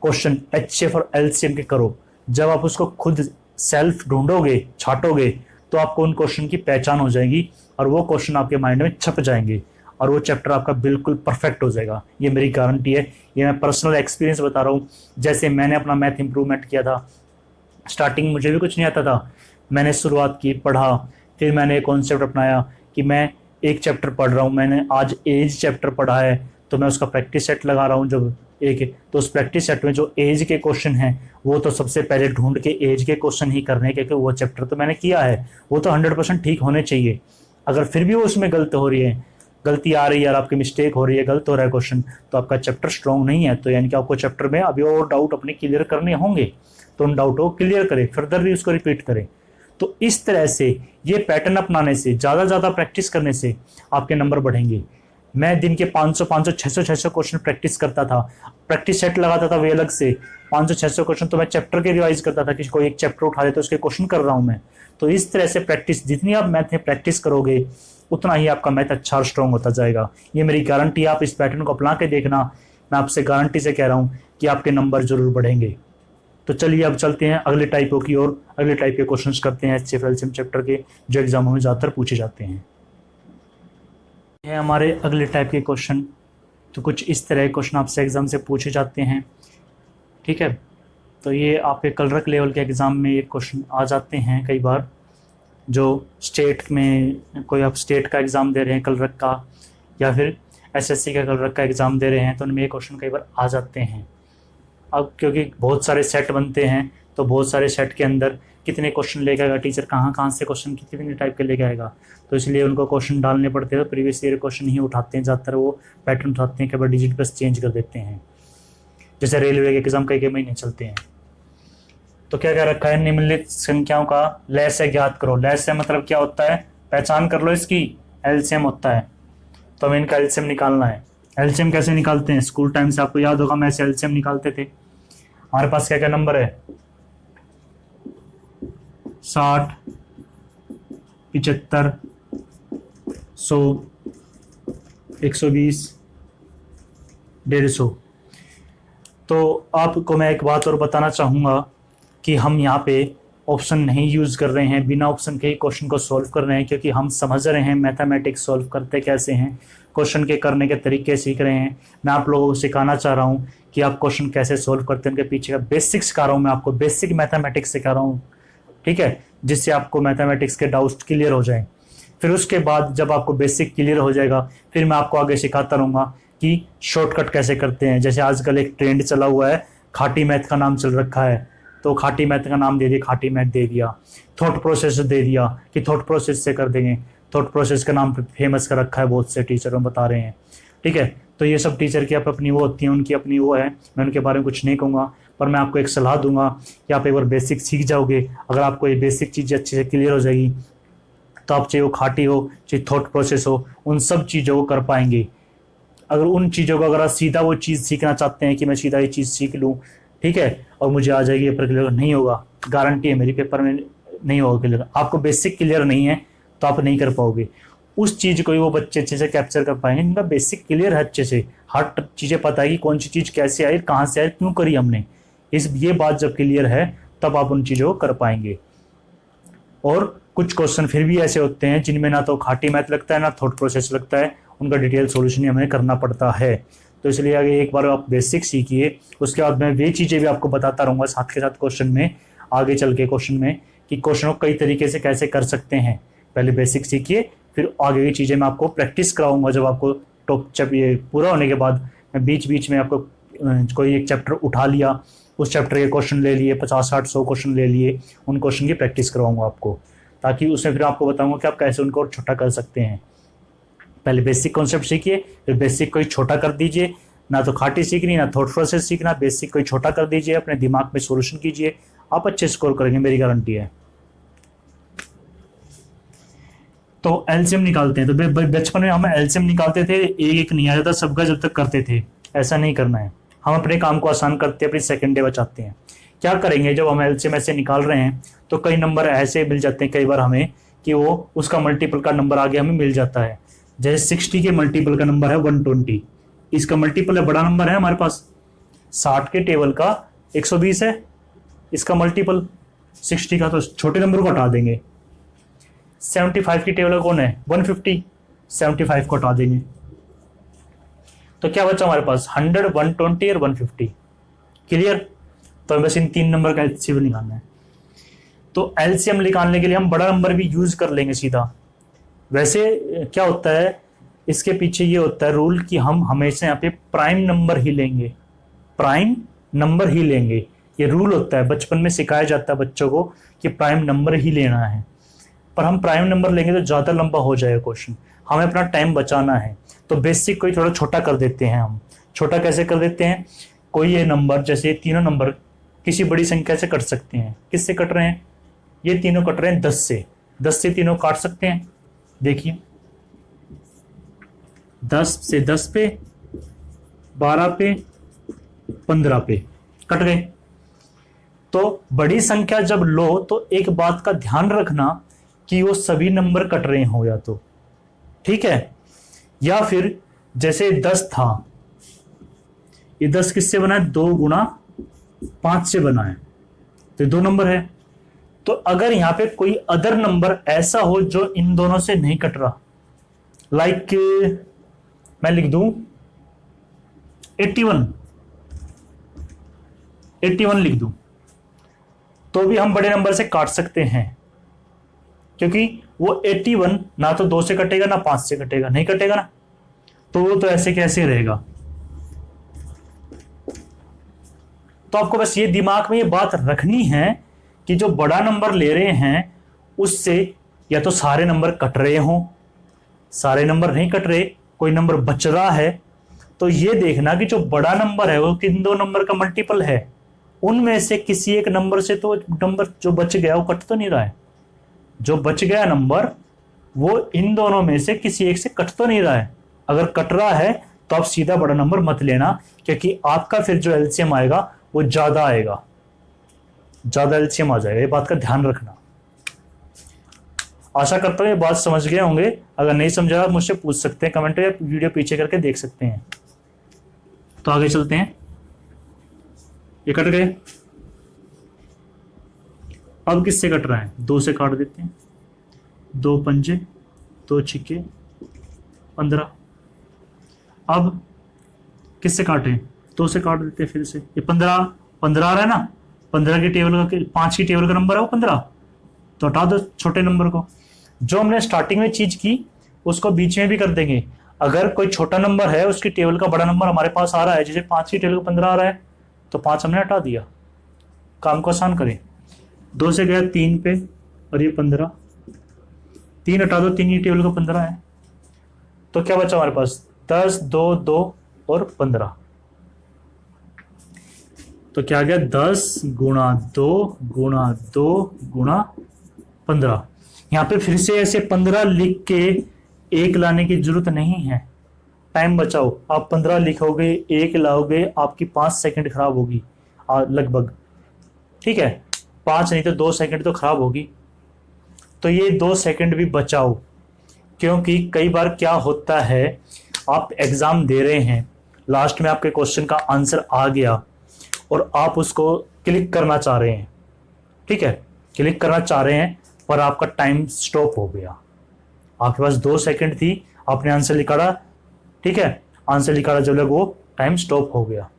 क्वेश्चन एचएफ और एलसीएम के करो, जब आप उसको खुद सेल्फ ढूंढोगे, छाटोगे, तो आपको उन क्वेश्चन की पहचान हो जाएगी और वो क्वेश्चन आपके माइंड में छप जाएंगे और वो चैप्टर आपका बिल्कुल परफेक्ट हो जाएगा। ये मेरी गारंटी है, ये मैं पर्सनल एक्सपीरियंस बता रहा हूँ। जैसे मैंने अपना मैथ इंप्रूवमेंट किया था, स्टार्टिंग मुझे भी कुछ नहीं आता था, मैंने शुरुआत की, पढ़ा, फिर मैंने कॉन्सेप्ट अपनाया कि मैं एक चैप्टर पढ़ रहा हूँ, मैंने आज एज चैप्टर पढ़ा है तो मैं उसका प्रैक्टिस सेट लगा रहा हूँ। जब एक तो उस प्रैक्टिस सेट में जो एज के क्वेश्चन हैं वो तो सबसे पहले ढूंढ के एज के क्वेश्चन ही करने के, क्योंकि वो चैप्टर तो मैंने किया है, वो तो 100% ठीक होने चाहिए। अगर फिर भी वो उसमें गलत हो रही है, गलती आ रही है, यार आपकी मिस्टेक हो रही है, गलत हो रहा है क्वेश्चन, तो आपका चैप्टर स्ट्रॉन्ग नहीं है। तो यानी कि आपको चैप्टर में अभी और डाउट अपने क्लियर करने होंगे, तो उन डाउटों को क्लियर करें, फर्दर भी उसको रिपीट करें। तो इस तरह से ये पैटर्न अपनाने से, ज़्यादा प्रैक्टिस करने से आपके नंबर बढ़ेंगे। मैं दिन के 500 600 क्वेश्चन प्रैक्टिस करता था, प्रैक्टिस सेट लगाता था वे अलग से, 500 600 क्वेश्चन तो मैं चैप्टर के रिवाइज करता था कि कोई एक चैप्टर उठा ले तो उसके क्वेश्चन कर रहा हूँ मैं। तो इस तरह से प्रैक्टिस, जितनी आप मैथ में प्रैक्टिस करोगे उतना ही आपका मैथ अच्छा और स्ट्रॉन्ग होता जाएगा। ये मेरी गारंटी है, आप इस पैटर्न को अपना के देखना, मैं आपसे गारंटी से कह रहा हूँ कि आपके नंबर जरूर बढ़ेंगे। तो चलिए अब चलते हैं अगले टाइपों की ओर, अगले टाइप के क्वेश्चंस करते हैं एचसीएफ एलसीएम चैप्टर के, जो एग्जामों में ज़्यादातर पूछे जाते हैं। ये हमारे अगले टाइप के क्वेश्चन। तो कुछ इस तरह के क्वेश्चन आपसे एग्जाम से पूछे जाते हैं, ठीक है। तो ये आपके कलरक लेवल के एग्ज़ाम में ये क्वेश्चन आ जाते हैं कई बार, जो स्टेट में कोई आप स्टेट का एग्ज़ाम दे रहे हैं कलरक का, या फिर एसएससी का कलरक का एग्ज़ाम दे रहे हैं, तो उनमें ये क्वेश्चन कई बार आ जाते हैं। अब क्योंकि बहुत सारे सेट बनते हैं, तो बहुत सारे सेट के अंदर कितने क्वेश्चन लेके आएगा टीचर, कहाँ कहाँ से क्वेश्चन कितने टाइप के लेके आएगा, तो इसलिए उनको क्वेश्चन डालने पड़ते हैं। तो प्रीवियस ईयर क्वेश्चन ही उठाते हैं ज़्यादातर, वो पैटर्न उठाते हैं, कई बार डिजिट बस चेंज कर देते हैं। जैसे रेलवे के एग्ज़ाम कई महीने चलते हैं। तो क्या क्या रखा है, निम्नलिखित संख्याओं का लहस्य ज्ञात करो। लहस्य मतलब क्या होता है, पहचान कर लो इसकी, एलसीएम होता है। तो हमें इनका एलसीएम निकालना है। एलसीएम कैसे निकालते हैं, स्कूल टाइम से आपको याद होगा, हम ऐसे एलसीएम निकालते थे। हमारे पास क्या क्या नंबर है, 60, 75, 100, 120, 150। तो आपको मैं एक बात और बताना चाहूँगा कि हम यहाँ पे ऑप्शन नहीं यूज़ कर रहे हैं, बिना ऑप्शन के ही क्वेश्चन को सॉल्व कर रहे हैं, क्योंकि हम समझ रहे हैं मैथमेटिक्स सॉल्व करते कैसे हैं, क्वेश्चन के करने के तरीके सीख रहे हैं। मैं आप लोगों को सिखाना चाह रहा हूँ कि आप क्वेश्चन कैसे सॉल्व करते हैं, उनके पीछे का बेसिक सिखा रहा हूँ, मैं आपको बेसिक मैथमेटिक्स सिखा रहा हूँ, ठीक है, जिससे आपको मैथमेटिक्स के डाउट्स क्लियर हो जाएं। फिर उसके बाद जब आपको बेसिक क्लियर हो जाएगा, फिर मैं आपको आगे सिखाता रहूँगा कि शॉर्टकट कैसे करते हैं। जैसे आजकल एक ट्रेंड चला हुआ है, खाटी मैथ का नाम चल रखा है, तो खाटी मैथ का नाम दे दिया, खाटी मैथ दे दिया, थॉट प्रोसेस दे दिया कि थॉट प्रोसेस से कर देंगे। थॉट प्रोसेस का नाम फेमस कर रखा है, बहुत से टीचर बता रहे हैं, ठीक है। तो ये सब टीचर की अपनी वो होती है, उनकी अपनी वो है, मैं उनके बारे में कुछ नहीं कहूँगा, पर मैं आपको एक सलाह दूंगा कि आप एक बार बेसिक सीख जाओगे। अगर आपको ये बेसिक चीज़ें अच्छे से क्लियर हो जाएगी, तो आप चाहे वो खाटी हो चाहे थॉट प्रोसेस हो, उन सब चीज़ों को कर पाएंगे। अगर उन चीज़ों को अगर आप सीधा वो चीज़ सीखना चाहते हैं कि मैं सीधा ये चीज़ सीख लूँ, ठीक है, और मुझे आ जाएगी पेपर क्लियर, नहीं होगा, गारंटी है मेरी, पेपर में नहीं होगा क्लियर। आपको बेसिक क्लियर नहीं है तो आप नहीं कर पाओगे उस चीज़ को ही वो बच्चे अच्छे से कैप्चर कर पाएंगे जिनका बेसिक क्लियर है, अच्छे से हर चीज़ें पता है कि कौन सी चीज़ कैसे आई, कहाँ से आई, क्यों करी हमने, ये बात जब क्लियर है तब आप उन चीज़ों को कर पाएंगे। और कुछ क्वेश्चन फिर भी ऐसे होते हैं जिनमें ना तो खाटी मैथ लगता है ना थॉट प्रोसेस लगता है, उनका डिटेल सॉल्यूशन ही हमें करना पड़ता है। तो इसलिए आगे एक बार आप बेसिक सीखिए, उसके बाद मैं वे चीज़ें भी आपको बताता रहूँगा साथ के साथ क्वेश्चन में, आगे चल के क्वेश्चन में, कि क्वेश्चनों को कई तरीके से कैसे कर सकते हैं। पहले बेसिक सीखिए, फिर आगे की चीज़ें मैं आपको प्रैक्टिस कराऊंगा। जब आपको टॉप जब ये पूरा होने के बाद मैं बीच बीच में आपको कोई एक चैप्टर उठा लिया, उस चैप्टर के क्वेश्चन ले लिए, 50, 60, 100 क्वेश्चन ले लिए, उन क्वेश्चन की प्रैक्टिस करवाऊंगा आपको, ताकि उसमें फिर आपको बताऊंगा कि आप कैसे उनको और छोटा कर सकते हैं। पहले बेसिक कॉन्सेप्ट सीखिए, फिर बेसिक को ही छोटा कर दीजिए, ना तो खाटी सीखनी ना थॉट प्रोसेस सीखना, बेसिक को ही छोटा कर दीजिए, अपने दिमाग में सॉल्यूशन कीजिए, आप अच्छे स्कोर करेंगे, मेरी गारंटी है। तो एलसीएम निकालते हैं, तो बचपन में हम एलसीएम निकालते थे, एक नहीं आ जाता सबका जब तक करते थे, ऐसा नहीं करना है। हम अपने काम को आसान करते हैं, अपनी सेकंड डे बचाते हैं। क्या करेंगे, जब हम एलसीएम ऐसे निकाल रहे हैं तो कई नंबर ऐसे मिल जाते हैं कई बार हमें कि वो उसका मल्टीपल का नंबर आगे हमें मिल जाता है। जैसे 60 के मल्टीपल का नंबर है 120, इसका मल्टीपल है बड़ा नंबर है हमारे पास, 60 के टेबल का 120 है, इसका मल्टीपल 60 का, तो छोटे नंबर को हटा देंगे। 75 की टेबल कौन है 150, 75 को हटा देंगे, तो क्या बचा हमारे पास 100, 120 और 150। क्लियर। तो बस इन 3 नंबर का एलसीएम निकालना है। तो एलसीएम निकालने के लिए हम बड़ा नंबर भी यूज कर लेंगे सीधा। वैसे क्या होता है, इसके पीछे ये होता है रूल कि हम हमेशा यहाँ पे प्राइम नंबर ही लेंगे, प्राइम नंबर ही लेंगे, ये रूल होता है, बचपन में सिखाया जाता है बच्चों को कि प्राइम नंबर ही लेना है। पर हम प्राइम नंबर लेंगे तो ज़्यादा लंबा हो जाएगा क्वेश्चन, हमें अपना टाइम बचाना है। तो बेसिक को ही थोड़ा छोटा कर देते हैं हम। छोटा कैसे कर देते हैं, कोई ये नंबर, जैसे तीनों नंबर किसी बड़ी संख्या से कट सकते हैं। किससे कट रहे हैं, ये तीनों कट रहे हैं 10 से, 10 से तीनों काट सकते हैं। देखिए 10 से 10 पे, 12 पे, 15 पे कट गए। तो बड़ी संख्या जब लो तो एक बात का ध्यान रखना कि वो सभी नंबर कट रहे हो, या तो ठीक है, या फिर जैसे 10 था, ये 10 किससे बना है, 2 गुणा 5 से बना है, तो 2 नंबर है। तो अगर यहां पे कोई अदर नंबर ऐसा हो जो इन दोनों से नहीं कट रहा, लाइक मैं लिख दूं 81 लिख दूं, तो भी हम बड़े नंबर से काट सकते हैं, क्योंकि वो 81 ना तो 2 से कटेगा ना 5 से कटेगा, नहीं कटेगा ना, तो वो तो ऐसे कैसे रहेगा। तो आपको बस ये दिमाग में ये बात रखनी है कि जो बड़ा नंबर ले रहे हैं उससे या तो सारे नंबर कट रहे हों, सारे नंबर नहीं कट रहे, कोई नंबर बच रहा है, तो ये देखना कि जो बड़ा नंबर है वो किन दो नंबर का मल्टीपल है, उनमें से किसी एक नंबर से तो नंबर जो बच गया वो कट तो नहीं रहा है। जो बच गया नंबर वो इन दोनों में से किसी एक से कट तो नहीं रहा है। अगर कट रहा है तो आप सीधा बड़ा नंबर मत लेना, क्योंकि आपका फिर जो एलसीएम आएगा वो ज्यादा आएगा, ज्यादा एलसीएम आ जाएगा। ये बात का ध्यान रखना। आशा करता हूँ ये बात समझ गए होंगे। अगर नहीं समझा आप मुझसे पूछ सकते हैं कमेंट में, वीडियो पीछे करके देख सकते हैं। तो आगे चलते हैं। ये कट गए, अब किससे कट रहा है? 2 से काट देते हैं, 2 पंजे 2 छिक्के 15। अब किससे काटे? 2 से काट देते हैं फिर से। ये 15 आ रहा है ना, 15 की टेबल का 5 की टेबल का नंबर है वो 15, तो हटा दो छोटे नंबर को। जो हमने स्टार्टिंग में चीज की उसको बीच में भी कर देंगे। अगर कोई छोटा नंबर है उसकी टेबल का बड़ा नंबर हमारे पास आ रहा है, जैसे 5 की टेबल का 15 आ रहा है तो 5 हमने हटा दिया, काम को आसान करें। 2 से गया 3 पे और ये 15, 3 हटा दो, 3 की टेबल का 15 है, तो क्या बचा हमारे पास? 10 2 2 और 15। तो क्या गया? 10 गुणा 2 गुणा 2 गुणा 15। यहां पे फिर से ऐसे 15 लिख के 1 लाने की जरूरत नहीं है, टाइम बचाओ। आप 15 लिखोगे 1 लाओगे आपकी 5 सेकंड खराब होगी लगभग, ठीक है, 5 नहीं तो 2 सेकंड तो खराब होगी। तो ये 2 सेकंड भी बचाओ, क्योंकि कई बार क्या होता है आप एग्जाम दे रहे हैं, लास्ट में आपके क्वेश्चन का आंसर आ गया और आप उसको क्लिक करना चाह रहे हैं, ठीक है, क्लिक करना चाह रहे हैं पर आपका टाइम स्टॉप हो गया। आपके पास 2 सेकंड थी, आपने आंसर निकाला, ठीक है, आंसर निकाला जब लग वो टाइम स्टॉप हो गया,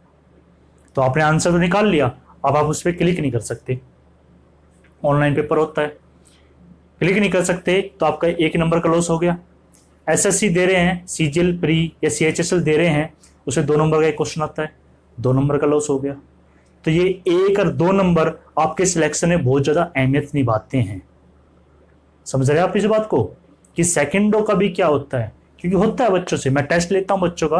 तो आपने आंसर तो निकाल लिया, अब आप उस पर क्लिक नहीं कर सकते। ऑनलाइन पेपर होता है, क्लिक नहीं कर सकते तो आपका 1 नंबर का लॉस हो गया। एसएससी दे रहे हैं, सीजीएल प्री या सीएचएसएल दे रहे हैं, उसमें 2 नंबर का एक क्वेश्चन आता है, 2 नंबर का लॉस हो गया। तो ये 1 और 2 नंबर आपके सिलेक्शन में बहुत ज्यादा अहमियत निभाते हैं। समझ रहे हैं आप इस बात को कि सेकंडों का भी क्या होता है, क्योंकि होता है बच्चों से, मैं टेस्ट लेता हूँ बच्चों का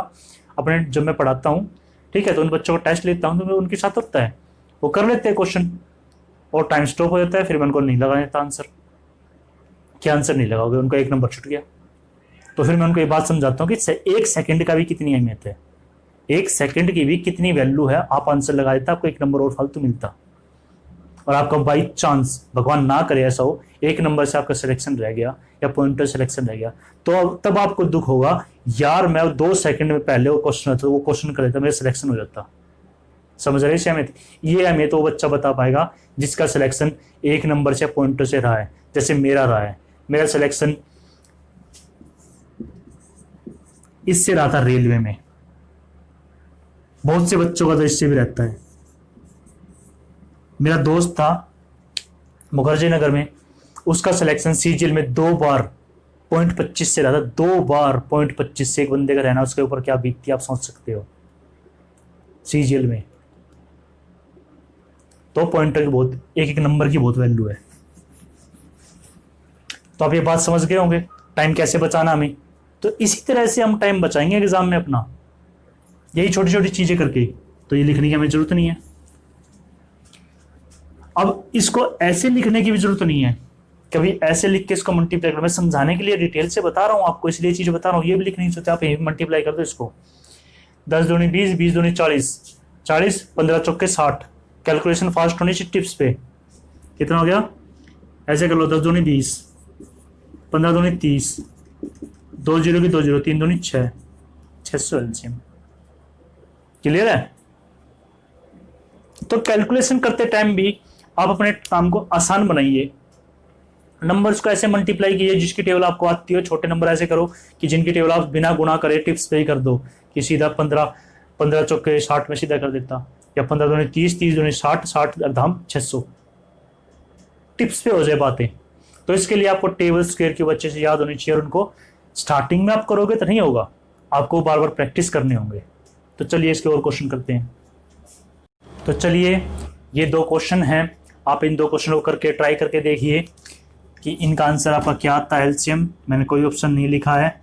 अपने, जब मैं पढ़ाता हूँ, ठीक है, तो उन बच्चों का टेस्ट लेता हूँ तो उनके साथ होता है, वो कर लेते हैं क्वेश्चन और टाइम स्टॉप हो जाता है, फिर मैं उनको नहीं लगा देता आंसर। क्या आंसर नहीं लगाओगे? उनको 1 नंबर छूट गया। तो फिर मैं उनको ये बात समझाता हूँ कि 1 सेकंड का भी कितनी अहमियत है, 1 सेकंड की भी कितनी वैल्यू है। आप आंसर लगा देता, आपको 1 नंबर और फालतू मिलता, और आपका बाई चांस, भगवान ना करे ऐसा हो, 1 नंबर से आपका सिलेक्शन रह गया या पॉइंटर सिलेक्शन रह गया, तो तब आपको दुख होगा, यार मैं 2 सेकंड में पहले वो क्वेश्चन कर लेता, मेरा सिलेक्शन हो जाता। समझ रहे हैं अहमियत? ये अहमियत वो बच्चा बता पाएगा जिसका सिलेक्शन 1 नंबर से पॉइंटर से रहा है, जैसे मेरा रहा है। मेरा सिलेक्शन इससे रहा था रेलवे में, बहुत से बच्चों का तो इससे भी रहता है। मेरा दोस्त था मुखर्जी नगर में, उसका सिलेक्शन सीजीएल में 2 बार .25 से रहा था, 2 बार .25 से एक बंदे का रहना, उसके ऊपर क्या बीतती आप सोच सकते हो सीजीएल में। तो पॉइंटर की बहुत, एक नंबर की बहुत वैल्यू है। तो आप ये बात समझ गए होंगे टाइम कैसे बचाना हमें। तो इसी तरह से हम टाइम बचाएंगे एग्जाम में अपना, यही छोटी छोटी चीजें करके। तो ये लिखने की हमें जरूरत नहीं है। अब इसको ऐसे लिखने की भी जरूरत नहीं है, कभी ऐसे लिख के इसको मल्टीप्लाई करो। मैं समझाने के लिए डिटेल से बता रहा हूं आपको, इसलिए चीज बता रहा हूं। ये भी लिख नहीं सकते आप, मल्टीप्लाई कर दो इसको। 10 दूनी 20, 20 दूनी 40, 40 15 चौके 60। कैलकुलेशन फास्ट होनी चाहिए टिप्स पे। कितना हो गया? ऐसे कर लो, 10 दूनी 20, 15 दूनी 30, 2 जीरो की 2 जीरो, 3 दूनी 6, 600 एलसीएम। क्लियर है? तो कैलकुलेशन करते टाइम भी आप अपने काम को आसान बनाइए। नंबर्स को ऐसे मल्टीप्लाई कीजिए जिसकी टेबल आपको आती हो। छोटे नंबर ऐसे करो कि जिनकी टेबल आप बिना गुणा करे टिप्स पे ही कर दो, कि सीधा 15 चौके 60 में सीधा कर देता, या 15 दूनी 30, 30 दूनी 60, 60 अर्धाम 600। टिप्स पे हो जाए बातें। तो इसके लिए आपको टेबल स्क्वायर क्यूब अच्छे से याद होनी चाहिए, और उनको स्टार्टिंग में आप करोगे तो नहीं होगा, आपको बार बार प्रैक्टिस करने होंगे। तो चलिए इसके और क्वेश्चन करते हैं। तो चलिए ये 2 क्वेश्चन हैं, आप इन 2 क्वेश्चन को करके ट्राई करके देखिए कि इनका आंसर आपका क्या आता है। एलसीएम मैंने कोई ऑप्शन नहीं लिखा है,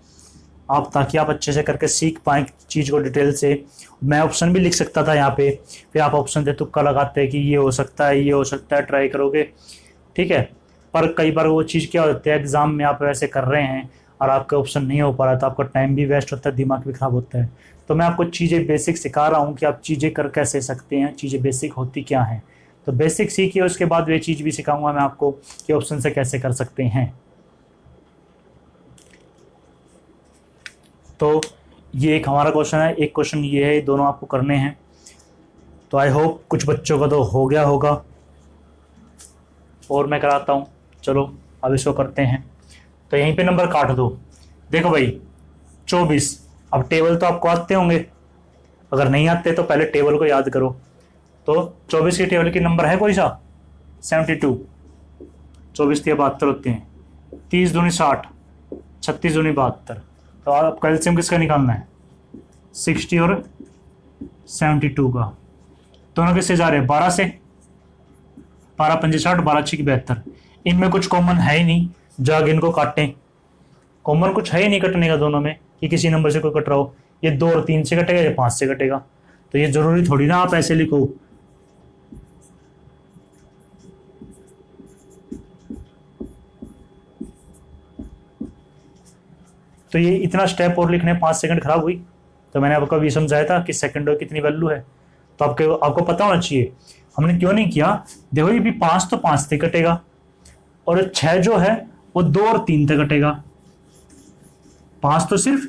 आप ताकि आप अच्छे से करके सीख पाएँ चीज़ को डिटेल से। मैं ऑप्शन भी लिख सकता था यहाँ पे, फिर आप ऑप्शन से तुक्का लगाते हैं कि ये हो सकता है, ये हो सकता है, ट्राई करोगे, ठीक है। पर कई बार वो चीज़ क्या होती है, एग्जाम में आप वैसे कर रहे हैं और आपका ऑप्शन नहीं हो पा रहा, तो आपका टाइम भी वेस्ट होता है, दिमाग भी खराब होता है। तो मैं आपको चीज़ें बेसिक सिखा रहा हूँ कि आप चीज़ें कर कैसे सकते हैं, चीज़ें बेसिक होती क्या हैं। तो बेसिक सीखिए, उसके बाद वे चीज़ भी सिखाऊंगा मैं आपको कि ऑप्शन से कैसे कर सकते हैं। तो ये एक हमारा क्वेश्चन है, एक क्वेश्चन ये है, दोनों आपको करने हैं। तो आई होप कुछ बच्चों का तो हो गया होगा, और मैं कराता हूँ। चलो अब इसको करते हैं। तो यहीं पे नंबर काट दो। देखो भाई 24, अब टेबल तो आपको आते होंगे, अगर नहीं आते तो पहले टेबल को याद करो। तो 24 की टेबल की नंबर है कोई सा? 72। 24 3 72 होते हैं, 30 दूनी 60, 36 दूनी 72। तो आपका एलसीएम किसका निकालना है? 60 और 72 का। दोनों किससे जा रहे हैं? 12 से। 12 5 60, 12 6 72। इनमें कुछ कॉमन है ही नहीं, जाग इनको काटें। कॉमन कुछ है ही नहीं कटने का दोनों में, कि किसी नंबर से कोई कट रहा हो। ये 2 और 3 से कटेगा, ये 5 से कटेगा। तो ये जरूरी थोड़ी ना आप ऐसे लिखो। तो ये इतना स्टेप और लिखने 5 सेकंड खराब हुई। तो मैंने आपको अभी समझाया था कि सेकंडों की कितनी वैल्यू है, तो आपको पता होना चाहिए। हमने क्यों नहीं किया? देखो ये भी 5 तो 5 से कटेगा, और 6 जो है वो 2 और 3 से कटेगा। 5 तो सिर्फ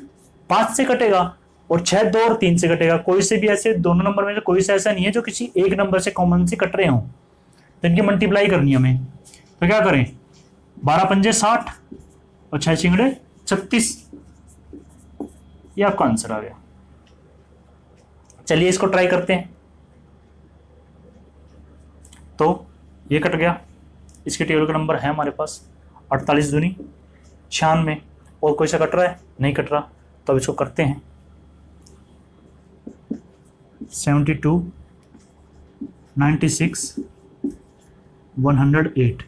5 से कटेगा, और 6 2 और 3 से कटेगा। कोई से भी ऐसे दोनों नंबर में से कोई सा ऐसा नहीं है जो किसी एक नंबर से कॉमन से कट रहे हों। तो इनकी मल्टीप्लाई करनी है हमें। तो क्या करें? 12 पंजे 60 और 6 छिंगड़े 36। ये आपका आंसर आ गया। चलिए इसको ट्राई करते हैं। तो ये कट गया, इसके टेबल का नंबर है हमारे पास 48 दूनी 96। और कोई सा कट रहा है? नहीं कट रहा। तो अब इसको करते हैं। 72 96 108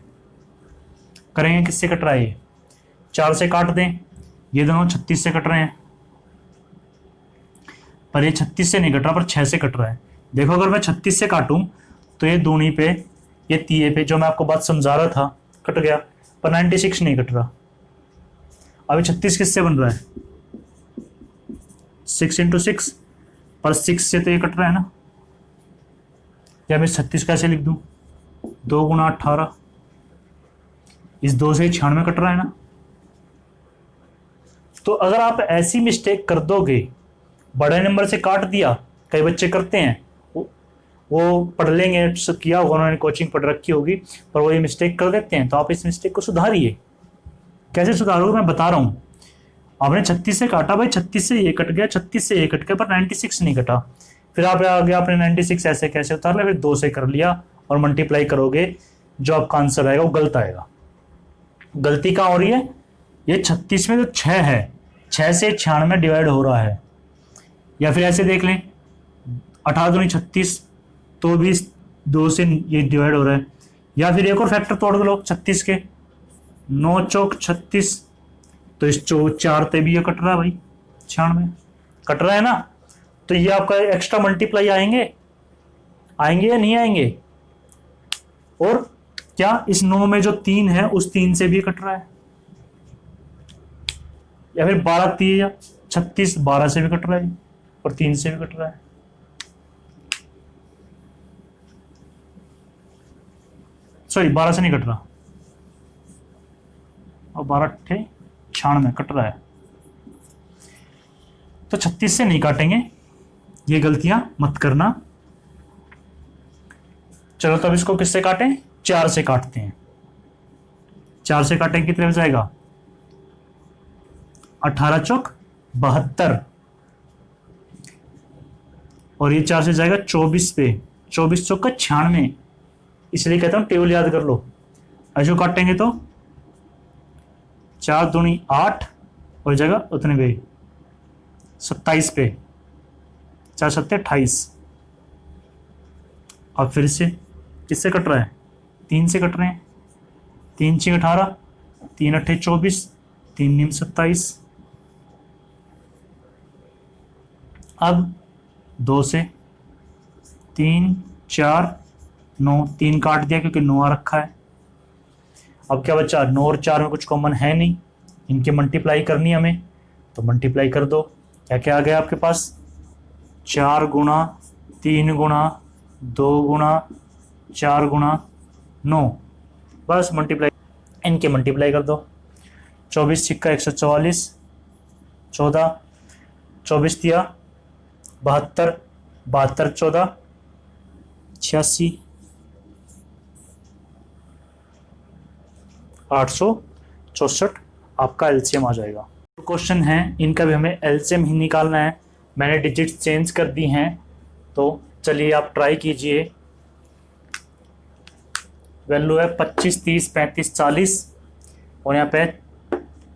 करेंगे। किससे कट रहा है? ये 4 से काट दें, ये दोनों 36 से कट रहे हैं, पर ये 36 से नहीं कट रहा, पर 6 से कट रहा है। देखो अगर मैं 36 से काटूं तो ये दूनी पे, ये तीये पे, जो मैं आपको बात समझा रहा था, कट गया, पर 96 नहीं कट रहा। अभी 36 किससे बन रहा है? 6 × 6, पर 6 से तो ये कट रहा है ना। या मैं 36 कैसे लिख दूं? 2 × 18, इस 2 से 96 कट रहा है ना। तो अगर आप ऐसी मिस्टेक कर दोगे, बड़े नंबर से काट दिया, कई बच्चे करते हैं, वो पढ़ लेंगे, किया होगा उन्होंने, कोचिंग पढ़ रखी होगी, पर वो ये मिस्टेक कर देते हैं। तो आप इस मिस्टेक को सुधारिए। कैसे सुधारोगे मैं बता रहा हूँ। आपने 36 से काटा, भाई 36 से ये कट गया, 36 से ये कट गया, पर 96 नहीं कटा। फिर आप आगे आपने 96 ऐसे कैसे उतार लिया? फिर 2 से कर लिया, और मल्टीप्लाई करोगे, जो आपका आंसर आएगा वो गलत आएगा। गलती कहाँ हो रही है? ये 36 में तो 6 है, 6 से 96 डिवाइड हो रहा है। या फिर ऐसे देख लें, 18 दूनी 36, तो भी 2 से ये डिवाइड हो रहा है। या फिर एक और फैक्टर तोड़ दो 36 के, 9 चौक 36, तो इस 4 पे भी ये कट रहा है भाई, 96 कट रहा है ना। तो ये आपका एक्स्ट्रा मल्टीप्लाई आएंगे या नहीं आएंगे? और क्या इस 9 में जो 3 है उस 3 से भी कट रहा है? या फिर 12 3 36, 12 से भी कट रहा है और 3 से भी कट रहा है। सॉरी 12 से नहीं कट रहा, और 12 × 96 कट रहा है। तो 36 से नहीं काटेंगे, ये गलतियां मत करना। चलो तब इसको किससे काटें? 4 से काटते हैं। 4 से काटें कितने हो जाएगा? 18 चौक 72, और ये 4 से जाएगा 24 पे, 24 चौक का 96। इसलिए कहता हूं टेबल याद कर लो। ऐसे काटेंगे तो 4 दूनी 8 और जगह उतने पे 27 पे 4 सत्ते 28। अब फिर से किससे कट रहा है? 3 से कट रहे हैं। 3 6 18, 3 8 24, 3 9 27। अब 2 से 3 4 9, 3 काट दिया क्योंकि 9 आ रखा है। अब क्या बचा? 9 और 4 में कुछ कॉमन है नहीं, इनकी मल्टीप्लाई करनी हमें, तो मल्टीप्लाई कर दो। क्या क्या आ गया आपके पास? 4 गुणा 3 गुणा 2 गुणा 4 गुणा 9, बस मल्टीप्लाई, इनके मल्टीप्लाई कर दो। 24 छिक्का 144, 14 24 दिया 72, 72 14 86, 864 आपका एलसीएम आ जाएगा। तो क्वेश्चन है इनका भी हमें एलसीएम ही निकालना है। मैंने डिजिट्स चेंज कर दी हैं, तो चलिए आप ट्राई कीजिए। वैल्यू है 25 30 35 40 और यहाँ पे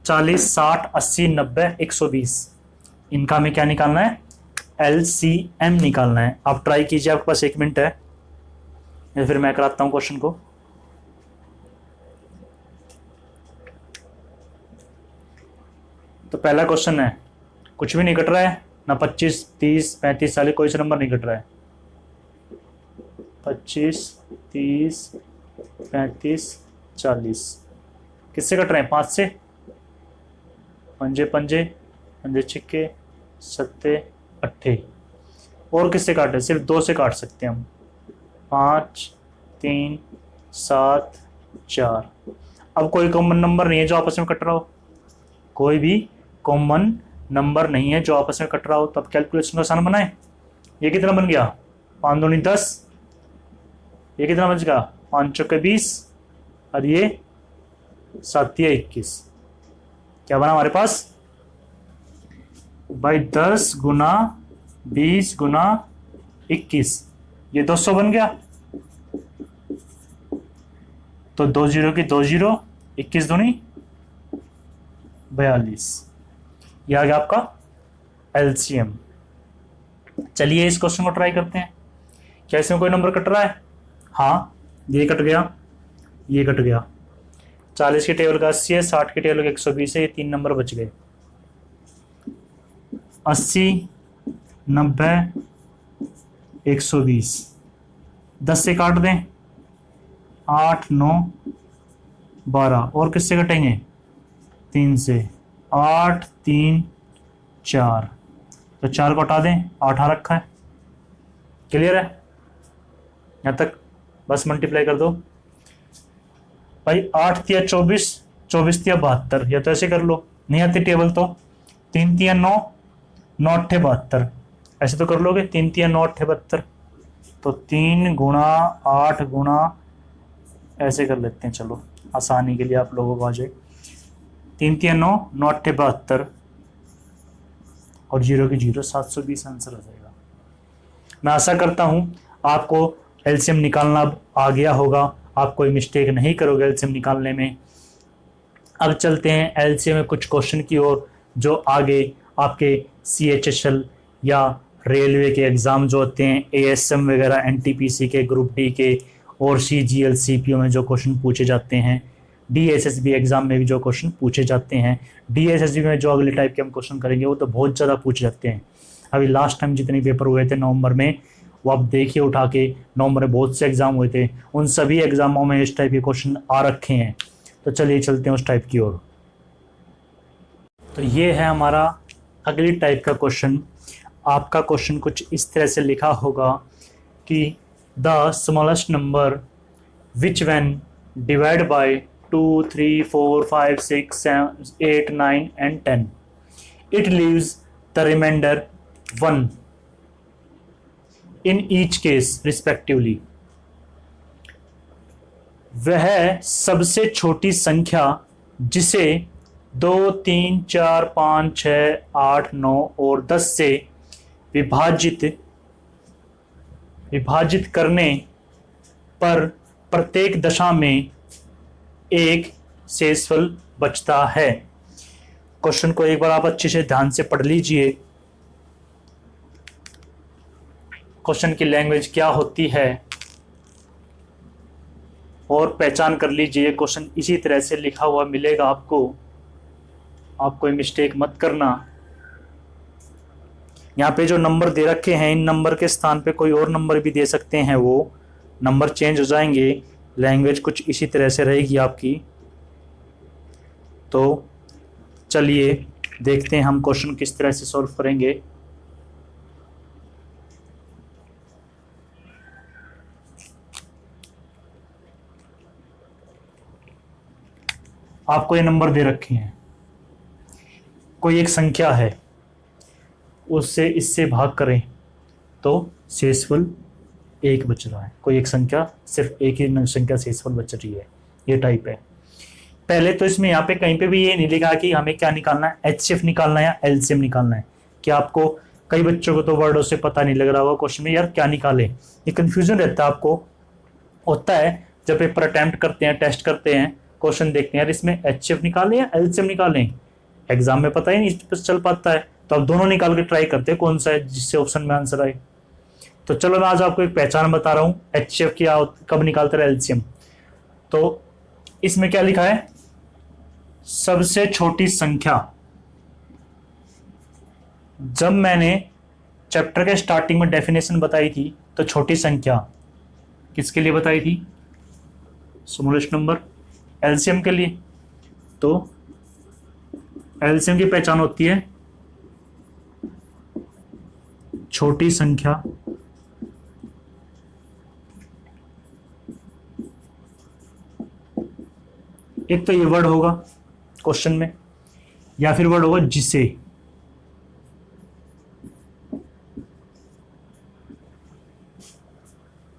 40 60 80 90 120। इनका हमें क्या निकालना है? एलसीएम निकालना है। आप ट्राई कीजिए, आपके पास 1 मिनट है, या फिर मैं कराता हूँ क्वेश्चन को। तो पहला क्वेश्चन है, कुछ भी नहीं कट रहा है ना, 25 30 35 40 कोई सा नंबर नहीं कट रहा है। 25 30 35 40 किससे कट रहे हैं? 5 से, पंजे पंजे पंजे छिक्के सत्ते अट्ठे। और किससे काटे? सिर्फ 2 से काट सकते हैं हम, 5 3 7 4। अब कोई कॉमन नंबर नहीं है जो आपस में कट रहा हो, कोई भी कॉमन नंबर नहीं है जो आपस में कट रहा हो, तब कैलकुलेशन को आसान बनाए। ये कितना बन गया? 5 दूनी 10, ये कितना बच गया? 5 चौके 20 और ये 7 21। क्या बना हमारे पास भाई? 10 गुना 20 गुना 21, ये 200 बन गया। तो 2 जीरो की 2 जीरो, 21 दूनी 42, यह आ गया आपका एलसीएम। चलिए इस क्वेश्चन को ट्राई करते हैं। क्या इसमें कोई नंबर कट रहा है? हाँ, ये कट गया, ये कट गया। 40 के टेबल का 80 है, 60 के टेबल का 120 है, ये 3 नंबर बच गए। 80 90 120, 10 से काट दें, 8 9 12, और किससे कटेंगे? 3 से, 8 3 4, तो 4 को हटा दें, 8 आ रखा है। क्लियर है यहाँ तक? बस मल्टीप्लाई कर दो भाई। 8 तिया 24, 24 तिया 72, या तो ऐसे कर लो, नहीं आती टेबल तो 3 तिया 9, 9 8 72, ऐसे तो कर लोगे, 3 तिया 9 8 72, तो 3 गुणा 8 गुणा, ऐसे कर लेते हैं, चलो आसानी के लिए आप लोगों को आ जाए। 3 तिया 9, 9 8 72 और 0 की 0, 720 आंसर आ जाएगा। मैं आशा करता हूं आपको एलसीएम निकालना अब आ गया होगा, आप कोई मिस्टेक नहीं करोगे एलसीएम निकालने में। अब चलते हैं एलसीएम में कुछ क्वेश्चन की ओर, जो आगे आपके सीएचएसएल या रेलवे के एग्ज़ाम जो होते हैं, एएसएम वगैरह, एनटीपीसी के, ग्रुप डी के और सीजीएल सीपीओ में जो क्वेश्चन पूछे जाते हैं, डीएसएसबी एग्जाम में भी जो क्वेश्चन पूछे जाते हैं। डीएसएसबी में जो अगले टाइप के हम क्वेश्चन करेंगे वो तो बहुत ज़्यादा पूछे जाते हैं। अभी लास्ट टाइम जितने पेपर हुए थे नवंबर में, वो आप देखिए उठा के, नवंबर में बहुत से एग्जाम हुए थे, उन सभी एग्जामों में इस टाइप के क्वेश्चन आ रखे हैं। तो चलिए चलते हैं उस टाइप की ओर। तो ये है हमारा अगली टाइप का क्वेश्चन। आपका क्वेश्चन कुछ इस तरह से लिखा होगा कि the smallest number which when divide by 2 3 4 5 6 7 8 9 and 10 it leaves the remainder 1 in each case respectively। वह सबसे छोटी संख्या जिसे 2 3 4 5 6 8 9 और 10 से विभाजित करने पर प्रत्येक दशा में एक शेषफल बचता है। क्वेश्चन को एक बार आप अच्छे से ध्यान से पढ़ लीजिए। क्वेश्चन की लैंग्वेज क्या होती है और पहचान कर लीजिए। क्वेश्चन इसी तरह से लिखा हुआ मिलेगा आपको, आप कोई मिस्टेक मत करना। यहाँ पे जो नंबर दे रखे हैं, इन नंबर के स्थान पे कोई और नंबर भी दे सकते हैं, वो नंबर चेंज हो जाएंगे। लैंग्वेज कुछ इसी तरह से रहेगी आपकी। तो चलिए देखते हैं हम क्वेश्चन किस तरह से सॉल्व करेंगे। आपको ये नंबर दे रखे हैं, कोई एक संख्या है, उससे इससे भाग करें तो शेषफल एक बच रहा है। कोई एक संख्या, सिर्फ एक ही संख्या शेषफल बच रही है, ये टाइप है। पहले तो इसमें यहाँ पे कहीं पे भी ये नहीं लिखा कि हमें क्या निकालना है, एचसीएफ निकालना है या एलसीएम निकालना है। कि आपको, कई बच्चों को तो वर्डों से पता नहीं लग रहा होगा क्वेश्चन में, यार क्या निकालें, ये कंफ्यूजन रहता है आपको, होता है जब पेपर अटेम्प्ट करते हैं, टेस्ट करते हैं, क्वेश्चन देखते हैं, यार इसमें एचसीएफ निकालें या एलसीएम निकालें। एग्जाम में पता ही नहीं चल पाता है, तो आप दोनों निकाल के ट्राई करते हैं कौन सा है जिससे ऑप्शन में आंसर आए। तो चलो मैं आज आपको एक पहचान बता रहा हूँ एचसीएफ की, कब निकालते रहे एलसीएम। तो इसमें क्या लिखा है, सबसे छोटी संख्या। जब मैंने चैप्टर के स्टार्टिंग में डेफिनेशन बताई थी तो छोटी संख्या किसके लिए बताई थी, स्मॉलेस्ट नंबर, एलसीएम के लिए। तो एलसीएम की पहचान होती है छोटी संख्या एक तो ये वर्ड होगा क्वेश्चन में, या फिर वर्ड होगा जिसे।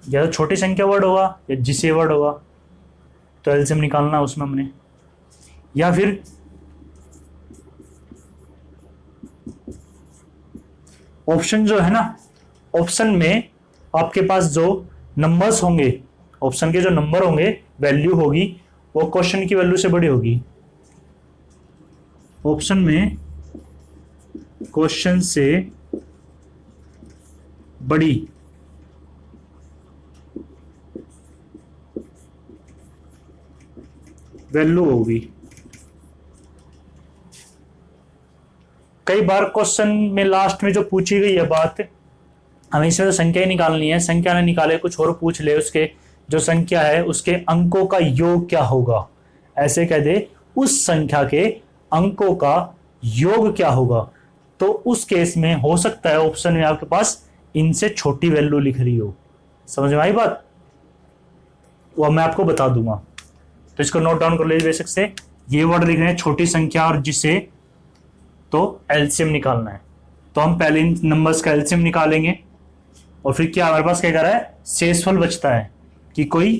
या तो छोटी संख्या वर्ड होगा या जिसे वर्ड होगा, तो एलसीएम निकालना उसमें हमने। या फिर ऑप्शन जो है ना, ऑप्शन में आपके पास जो नंबर्स होंगे, ऑप्शन के जो नंबर होंगे, वैल्यू होगी, वो क्वेश्चन की वैल्यू से बड़ी होगी। ऑप्शन में क्वेश्चन से बड़ी वैल्यू होगी। कई बार क्वेश्चन में लास्ट में जो पूछी गई है बात, हमें इसमें तो संख्या ही निकालनी है, संख्या ने निकाले, कुछ और पूछ ले, उसके जो संख्या है उसके अंकों का योग क्या होगा, ऐसे कह दे उस संख्या के अंकों का योग क्या होगा। तो उस केस में हो सकता है ऑप्शन में आपके पास इनसे छोटी वैल्यू लिख रही हो। समझ में आई बात, वो मैं आपको बता दूंगा। तो इसको नोट डाउन कर लीजिए बेसिक से, ये वर्ड लिख रहे हैं छोटी संख्या और जिसे, तो एलसीएम निकालना है। तो हम पहले इन नंबर्स का एलसीएम निकालेंगे और फिर क्या हमारे पास क्या कर रहा है, शेषफल बचता है कि कोई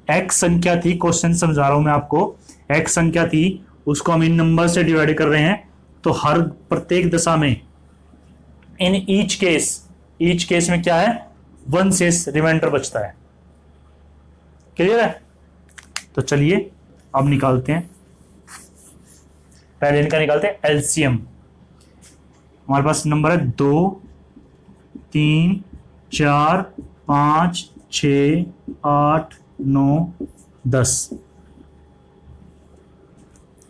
एक्स संख्या थी, क्वेश्चन समझा रहा हूं मैं आपको, एक्स संख्या थी, उसको हम इन नंबर से डिवाइड कर रहे हैं। तो हर प्रत्येक दशा में, इन ईच केस में क्या है, वन शेष रिमाइंडर बचता है। क्लियर है। तो चलिए अब निकालते हैं, पहले इनका निकालते हैं एलसीएम। हमारे पास नंबर है 2, 3, 4, 5, 6, 8, 9, 10।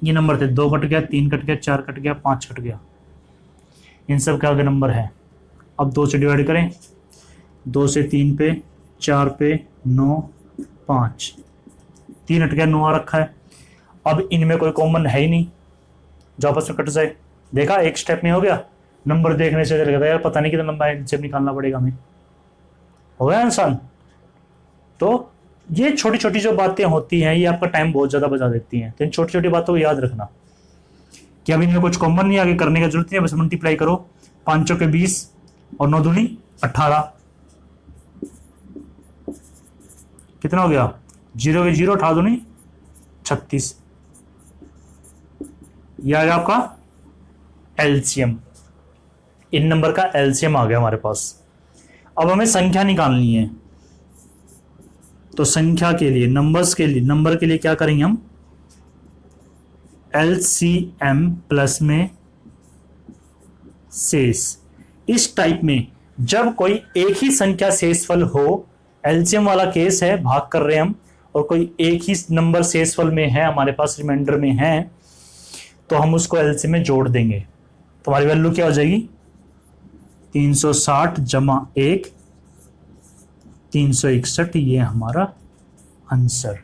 ये नंबर थे, 2 कट गया, 3 कट गया, 4 कट गया, 5 कट गया, इन सब के आगे नंबर है। अब 2 से डिवाइड करें, 2 से 3 पे, 4 पे, 9, 5, 3 हट गया, 9 आ रखा है। अब इनमें कोई कॉमन है ही नहीं जो आपस में कट जाए। देखा, एक स्टेप में हो गया। नंबर देखने से लगा यार पता नहीं कितना लंबा है, इनसे निकालना पड़ेगा हमें, हो गया इंसान। तो ये छोटी छोटी जो बातें होती हैं ये आपका टाइम बहुत ज्यादा बचा देती हैं। तो इन छोटी छोटी बातों को याद रखना कि अब इनमें कुछ कॉमन नहीं, आगे करने की जरूरत नहीं है, बस मल्टीप्लाई करो, 5 चौके 20 और 9 दूनी 18। कितना हो गया, 0 के 0, 18 दूनी 36। यह आ गया आपका एलसीएम। इन नंबर का एलसीएम आ गया हमारे पास। अब हमें संख्या निकालनी है, तो संख्या के लिए, नंबर के लिए क्या करेंगे हम, LCM प्लस में शेष। इस टाइप में जब कोई एक ही संख्या शेषफल हो, एलसीएम वाला केस है, भाग कर रहे हैं हम, और कोई एक ही नंबर शेषफल में है, हमारे पास रिमाइंडर में है, तो हम उसको एलसीएम में जोड़ देंगे। तो हमारी वैल्यू क्या हो जाएगी? 360 जमा 1, 361। ये हमारा आंसर।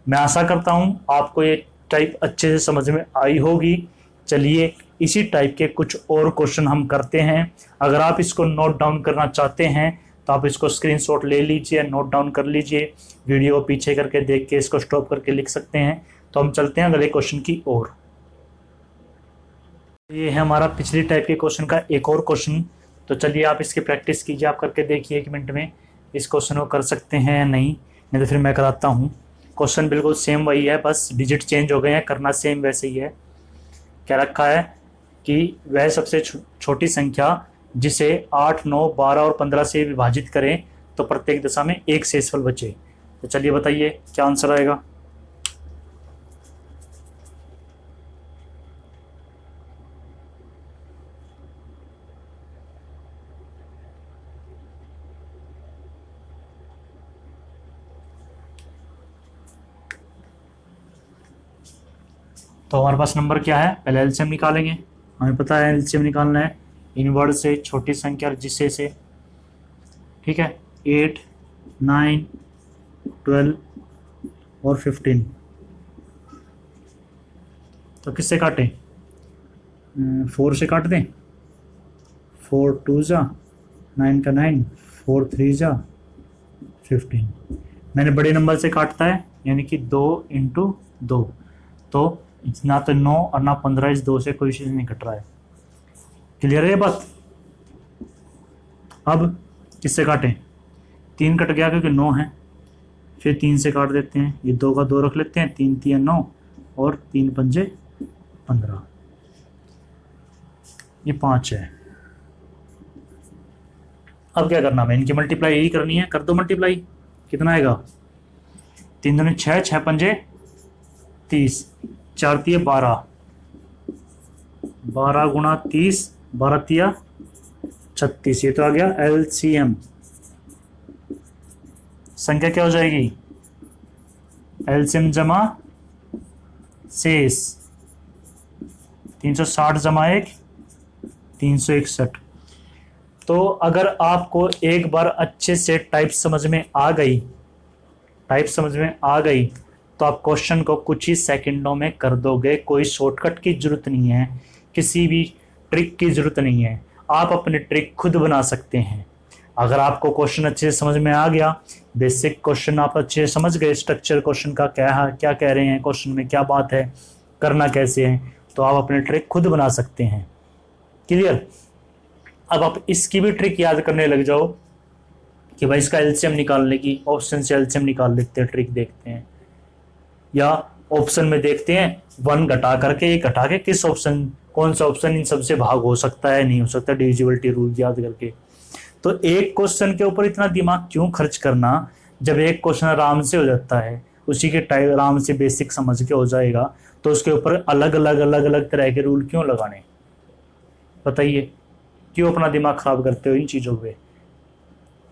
मैं आशा करता हूं आपको ये टाइप अच्छे से समझ में आई होगी। चलिए इसी टाइप के कुछ और क्वेश्चन हम करते हैं। अगर आप इसको नोट डाउन करना चाहते हैं तो आप इसको स्क्रीनशॉट ले लीजिए, नोट डाउन कर लीजिए, वीडियो को पीछे करके देख के इसको स्टॉप करके लिख सकते हैं। तो हम चलते हैं अगले क्वेश्चन की ओर। ये है हमारा पिछली टाइप के क्वेश्चन का एक और क्वेश्चन। तो चलिए आप इसकी प्रैक्टिस कीजिए, आप करके देखिए 1 मिनट में इस क्वेश्चन को कर सकते हैं या नहीं तो फिर मैं कराता हूँ। क्वेश्चन बिल्कुल सेम वही है, बस डिजिट चेंज हो गए हैं, करना सेम वैसे ही है। क्या रखा है कि वह सबसे छोटी संख्या जिसे 8, 9, 12 और 15 से विभाजित करें तो प्रत्येक दशा में एक शेषफल बचे। तो चलिए बताइए क्या आंसर आएगा। तो हमारे पास नंबर क्या है, पहले एलसीएम निकालेंगे। हमें पता है एलसीएम निकालना है इनवर्ड से छोटी संख्या जिससे से, ठीक है, 8, 9, 12 और 15। तो किससे काटें? 4 से काट दें। 4 2 जा 9 का 9, 4 3 जा 15। मैंने बड़े नंबर से काटता है, यानी कि 2 × 2। तो ना तो 9 और ना 15, इस 2 से कोई चीज़ नहीं कट रहा है। क्लियर है ये बात? अब किससे काटें? 3 कट गया क्योंकि 9 है, फिर 3 से काट देते हैं। ये 2 का 2 रख लेते हैं, 3 3 9 और 3 पंजे 15, ये 5 है। अब क्या करना है? इनकी मल्टीप्लाई यही करनी है, कर दो मल्टीप्लाई। कितना आएगा? 3 दूनी 6, 6 पंजे 30, 4 तिये 12, 12 गुणा 30, 12 तिया 36। ये तो आ गया एलसीएम। संख्या क्या हो जाएगी? एलसीएम जमा शेष। 360 जमा 1, 361। तो अगर आपको एक बार अच्छे से टाइप समझ में आ गई, तो आप क्वेश्चन को कुछ ही सेकंडों में कर दोगे। कोई शॉर्टकट की जरूरत नहीं है, किसी भी ट्रिक की जरूरत नहीं है, आप अपनी ट्रिक खुद बना सकते हैं। अगर आपको क्वेश्चन अच्छे से समझ में आ गया, बेसिक क्वेश्चन आप अच्छे से समझ गए, स्ट्रक्चर क्वेश्चन का क्या कह रहे हैं, क्वेश्चन में क्या बात है, करना कैसे है, तो आप अपनी ट्रिक खुद बना सकते हैं। क्लियर? अब आप इसकी भी ट्रिक याद करने लग जाओ कि भाई इसका एलसीएम निकालने की, ऑप्शन से एलसीएम निकाल लेते हैं, ट्रिक देखते हैं, या ऑप्शन में देखते हैं 1 घटा करके, ये घटा के किस ऑप्शन, कौन सा ऑप्शन इन सबसे भाग हो सकता है, नहीं हो सकता, डिविजिबिलिटी रूल याद करके। तो एक क्वेश्चन के ऊपर इतना दिमाग क्यों खर्च करना, जब एक क्वेश्चन आराम से हो जाता है, उसी के टाइप आराम से बेसिक समझ के हो जाएगा, तो उसके ऊपर अलग अलग तरह के रूल क्यों लगाने? बताइए, क्यों अपना दिमाग खराब करते हो इन चीज़ों पे?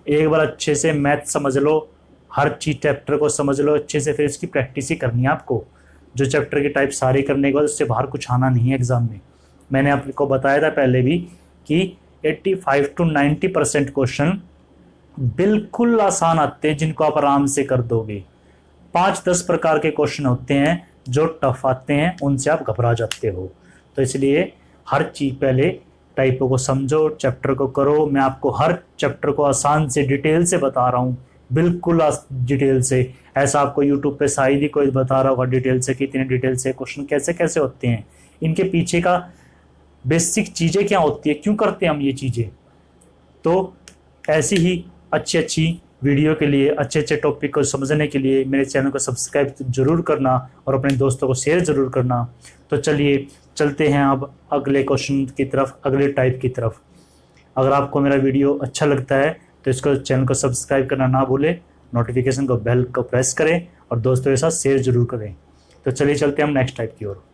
एक बार अच्छे से मैथ समझ लो, हर चीज चैप्टर को समझ लो अच्छे से, फिर इसकी प्रैक्टिस ही करनी है आपको। जो चैप्टर की टाइप सारी करने के बाद उससे बाहर कुछ आना नहीं है एग्जाम में। मैंने आपको बताया था पहले भी कि 85 to 90% क्वेश्चन बिल्कुल आसान आते हैं, जिनको आप आराम से कर दोगे। 5-10 प्रकार के क्वेश्चन होते हैं जो टफ आते हैं, उनसे आप घबरा जाते हो। तो इसलिए हर चीज पहले टाइपों को समझो, चैप्टर को करो। मैं आपको हर चैप्टर को आसान से डिटेल से बता रहा हूँ, बिल्कुल डिटेल से। ऐसा आपको यूट्यूब पे शायद ही कोई बता रहा होगा डिटेल से, कितने डिटेल से क्वेश्चन कैसे कैसे होते हैं, इनके पीछे का बेसिक चीज़ें क्या होती है, क्यों करते हैं हम ये चीज़ें। तो ऐसी ही अच्छी वीडियो के लिए, अच्छे टॉपिक को समझने के लिए मेरे चैनल को सब्सक्राइब जरूर करना और अपने दोस्तों को शेयर ज़रूर करना। तो चलिए चलते हैं अब अगले क्वेश्चन की तरफ, अगले टाइप की तरफ। अगर आपको मेरा वीडियो अच्छा लगता है तो इसको चैनल को सब्सक्राइब करना ना भूलें, नोटिफिकेशन को बेल को प्रेस करें और दोस्तों के साथ शेयर जरूर करें। तो चलिए चलते हैं हम नेक्स्ट टाइप की ओर।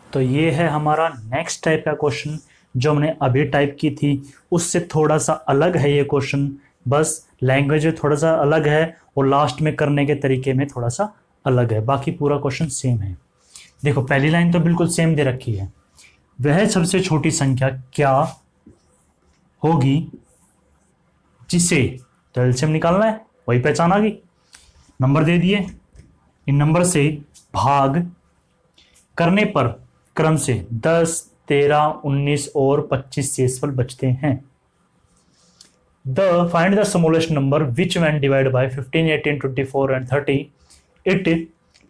तो ये है हमारा नेक्स्ट टाइप का क्वेश्चन जो हमने अभी टाइप की थी, उससे थोड़ा सा अलग है ये क्वेश्चन, बस लैंग्वेज में थोड़ा सा अलग है और लास्ट में करने के तरीके में थोड़ा सा अलग है, बाकी पूरा क्वेश्चन सेम है। देखो पहली लाइन तो बिल्कुल सेम दे रखी है, वह सबसे छोटी संख्या क्या होगी जिसे, तो एलसीएम निकालना है, वही पहचान आ गई, नंबर दे दिए, इन नंबर से भाग करने पर क्रम से 10, 13, 19 और 25 शेषफल बचते हैं। Find the smallest number which when divided by 15, 18, 24 and 30 it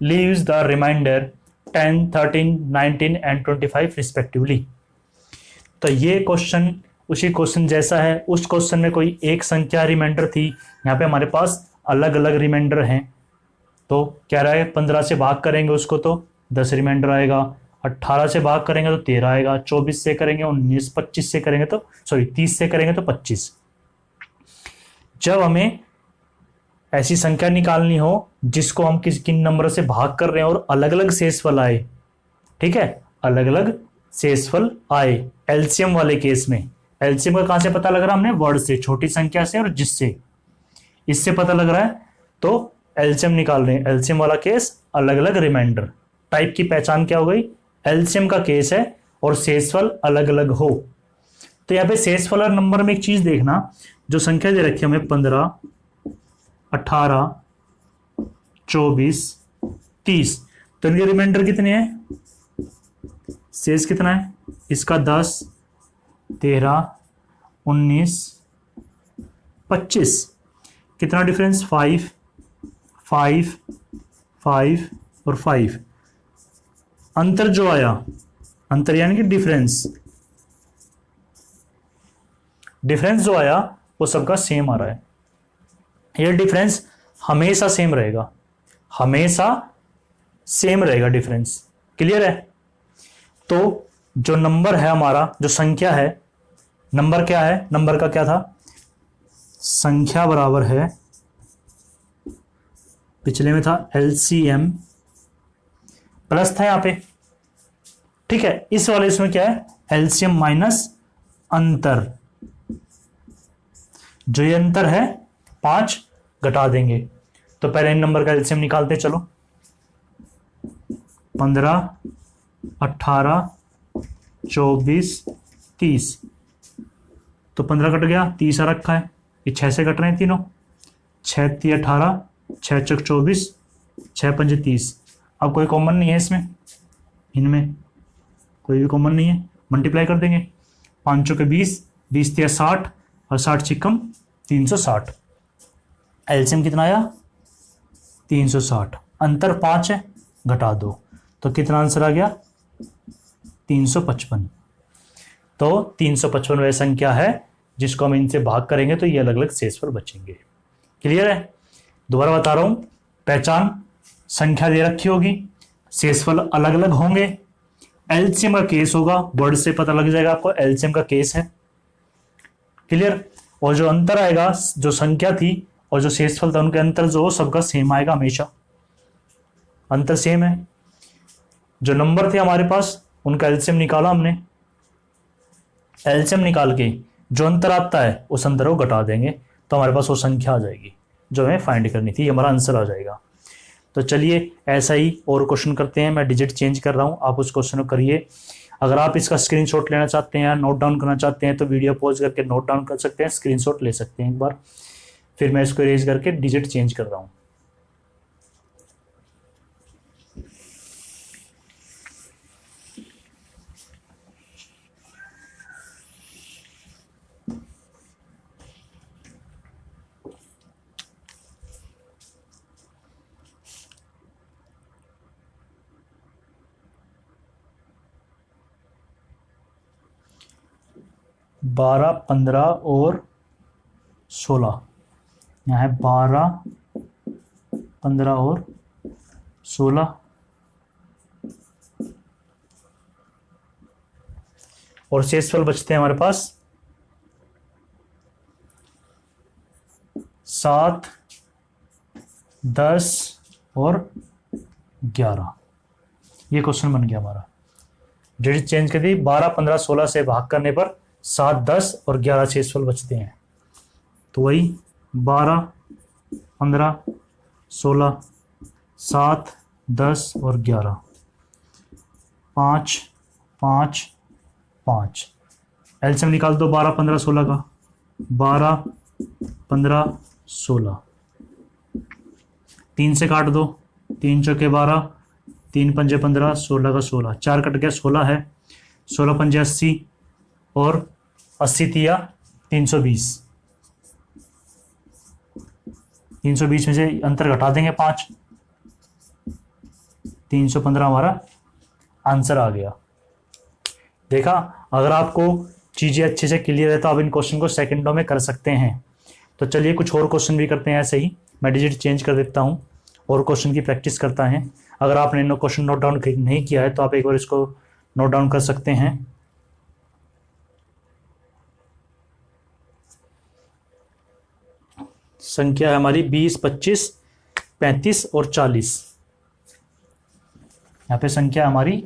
leaves the remainder 10, 13, 19 and 25 respectively। तो ये क्वेश्चन उसी क्वेश्चन जैसा है, उस क्वेश्चन में कोई एक संख्या रिमाइंडर थी, यहाँ पे हमारे पास अलग अलग रिमाइंडर हैं। तो क्या रहा है, 15 से भाग करेंगे उसको तो 10 रिमाइंडर आएगा, 18 से भाग करेंगे तो 13 आएगा, 24 से करेंगे 19, 25 से करेंगे तो 30 से करेंगे तो 25। जब हमें ऐसी संख्या निकालनी हो जिसको हम किन नंबर से भाग कर रहे हैं और अलग अलग शेषफल आए, ठीक है, अलग अलग शेषफल आए, एलसीएम वाले केस में, एलसीएम का कहां से पता लग रहा है, हमने वर्ड से, छोटी संख्या से और जिससे, इससे पता लग रहा है, तो एलसीएम निकाल रहे हैं, एलसीएम वाला केस, अलग अलग रिमाइंडर। टाइप की पहचान क्या हो गई, एलसीएम का केस है और शेषफल अलग अलग हो। तो यहाँ पे शेषफल और नंबर में एक चीज देखना, जो संख्या दे रखी है हमें 15, 18, 24, 30, तो इनके रिमाइंडर कितने हैं, शेष कितना है इसका, 10, 13, 19, 25, कितना डिफरेंस, 5, 5, 5 और 5। अंतर जो आया, अंतर यानी कि डिफरेंस, डिफरेंस जो आया वो सबका सेम आ रहा है। ये डिफरेंस हमेशा सेम रहेगा, हमेशा सेम रहेगा डिफरेंस, क्लियर है। तो जो नंबर है हमारा, जो संख्या है, नंबर क्या है, नंबर का क्या था, संख्या बराबर है, पिछले में था एलसीएम प्लस था यहाँ पे, ठीक है, इस वाले इसमें क्या है, एलसीएम माइनस अंतर, जो ये अंतर है 5 घटा देंगे। तो पहले इन नंबर का एलसीएम निकालते चलो, 15, 18, 24, 30, तो 15 कट गया, 30 आ रखा है, ये 6 से कट रहे हैं तीनों, 6 3 18, 6 चौक 24, 6 पंजे 30। अब कोई कॉमन नहीं है इसमें, इनमें कोई भी कॉमन नहीं है, मल्टीप्लाई कर देंगे, 5 चौके 20, 20 3 60 और 60 छिक्कम 360। एलसीएम कितना आया, 360, अंतर 5 है, घटा दो, तो कितना आंसर आ गया, 355। तो 355 वह संख्या है जिसको हम इनसे भाग करेंगे तो ये अलग अलग शेषफल बचेंगे। क्लियर है, दोबारा बता रहा हूं, पहचान, संख्या दे रखी होगी, शेषफल अलग अलग होंगे, एलसीएम का केस होगा, वर्ड से पता लग जाएगा आपको एलसीएम का केस है, क्लियर। और जो अंतर आएगा, जो संख्या थी और जो शेषफल था, उनके अंतर जो सबका सेम आएगा, हमेशा अंतर सेम है। जो नंबर थे हमारे पास उनका एलसीएम निकाला हमने, एलसीएम निकाल के जो अंतर आता है उस अंतर को घटा देंगे, तो हमारे पास वो संख्या आ जाएगी जो हमें फाइंड करनी थी, हमारा आंसर आ जाएगा। तो चलिए ऐसा ही और क्वेश्चन करते हैं, मैं डिजिट चेंज कर रहा हूँ, आप उस क्वेश्चन को करिए। अगर आप इसका स्क्रीनशॉट लेना चाहते हैं या नोट डाउन करना चाहते हैं तो वीडियो पॉज करके नोट डाउन कर सकते हैं, स्क्रीनशॉट ले सकते हैं एक बार, फिर मैं इसको इरेज करके डिजिट चेंज कर रहा हूँ। बारह, 15 और 16, यहाँ है 12, 15 और 16, और शेषफल बचते हैं हमारे पास 7, 10 और 11। ये क्वेश्चन बन गया हमारा। डिजिट चेंज कर दी, 12, 15, 16 से भाग करने पर 7, 10 और 11 शेषफल बचते हैं। तो वही 12, 15, 16, 7, 10 और 11, 5, 5, 5। एलसीएम निकाल दो 12, 15, 16 का। 12, 15, 16, 3 से काट दो, 3 चौके 12, 3 पंजे 15, 16 का 16, 4 कट गया, 16 है, 16 पंजे 80 और 80 तिया 320। 320 में से अंतर घटा देंगे 5, 315 हमारा आंसर आ गया। देखा, अगर आपको चीज़ें अच्छे से क्लियर है तो आप इन क्वेश्चन को सेकंडों में कर सकते हैं। तो चलिए कुछ और क्वेश्चन भी करते हैं ऐसे ही। मैं डिजिट चेंज कर देता हूँ और क्वेश्चन की प्रैक्टिस करता है। अगर आपने क्वेश्चन नोट डाउन नहीं किया है तो आप एक बार इसको नोट डाउन कर सकते हैं। संख्या है हमारी 20, 25, 35 और 40। यहाँ पे संख्या हमारी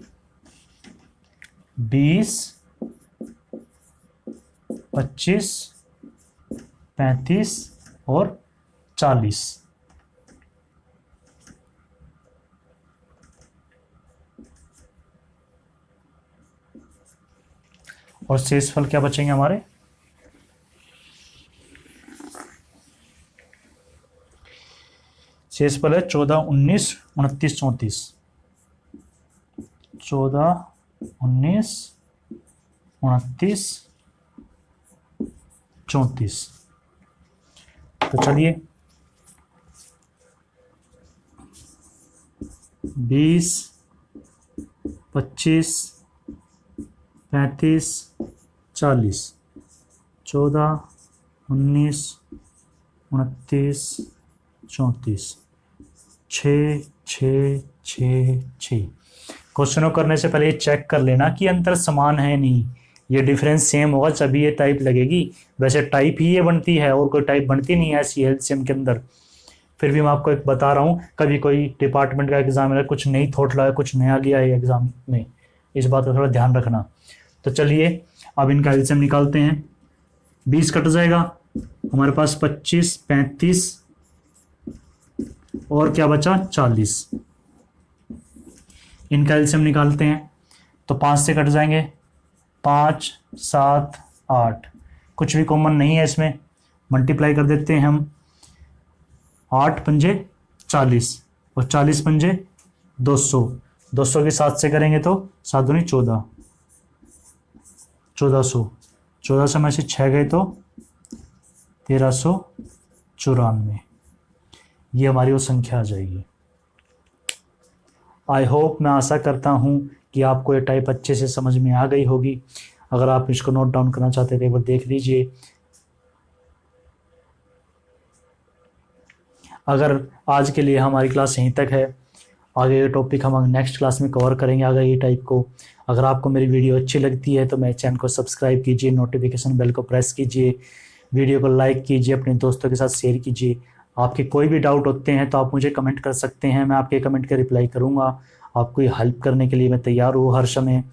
20, 25, 35 और 40। और शेषफल क्या बचेंगे हमारे? शेषफल है 14, 19, 29, 34। 14, 19, 29, 34। तो चलिए 20, 25, 35, 40, 14, 19, 29, 34, 6, 6, 6, 6। क्वेश्चनों करने से पहले चेक कर लेना कि अंतर समान है नहीं, ये डिफरेंस सेम होगा तभी ये टाइप लगेगी। वैसे टाइप ही ये बनती है और कोई टाइप बनती नहीं है ऐसी एलसीएम के अंदर। फिर भी मैं आपको एक बता रहा हूँ, कभी कोई डिपार्टमेंट का एग्जाम है, कुछ नई थॉट लाया, कुछ नया लिया है एग्जाम में, इस बात का थोड़ा ध्यान रखना। तो चलिए अब इनका एलसीएम निकालते हैं। 20 कट जाएगा हमारे पास, 25, 35 और क्या बचा 40। इनका एलसीएम निकालते हैं तो 5 से कट जाएंगे, 5, 7, 8। कुछ भी कॉमन नहीं है इसमें, मल्टीप्लाई कर देते हैं हम। 8 पंजे 40 और 40 पंजे 200। 200 के 7 से करेंगे तो 7 दूनी 14, 1400। 1400 में से 6 गए तो 1394। ये हमारी वो संख्या आ जाएगी। आई होप, मैं आशा करता हूँ कि आपको ये टाइप अच्छे से समझ में आ गई होगी। अगर आप इसको नोट डाउन करना चाहते थे एक बार देख लीजिए। अगर आज के लिए हमारी क्लास यहीं तक है, आगे ये टॉपिक हम नेक्स्ट क्लास में कवर करेंगे आगे ये टाइप को। अगर आपको मेरी वीडियो अच्छी लगती है तो मेरे चैनल को सब्सक्राइब कीजिए, नोटिफिकेशन बेल को प्रेस कीजिए, वीडियो को लाइक कीजिए, अपने दोस्तों के साथ शेयर कीजिए। आपके कोई भी डाउट होते हैं तो आप मुझे कमेंट कर सकते हैं, मैं आपके कमेंट का रिप्लाई करूँगा। आपको ये हेल्प करने के लिए मैं तैयार हूँ हर समय।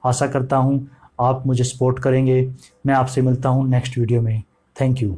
आशा करता हूँ आप मुझे सपोर्ट करेंगे। मैं आपसे मिलता हूँ नेक्स्ट वीडियो में। Thank you.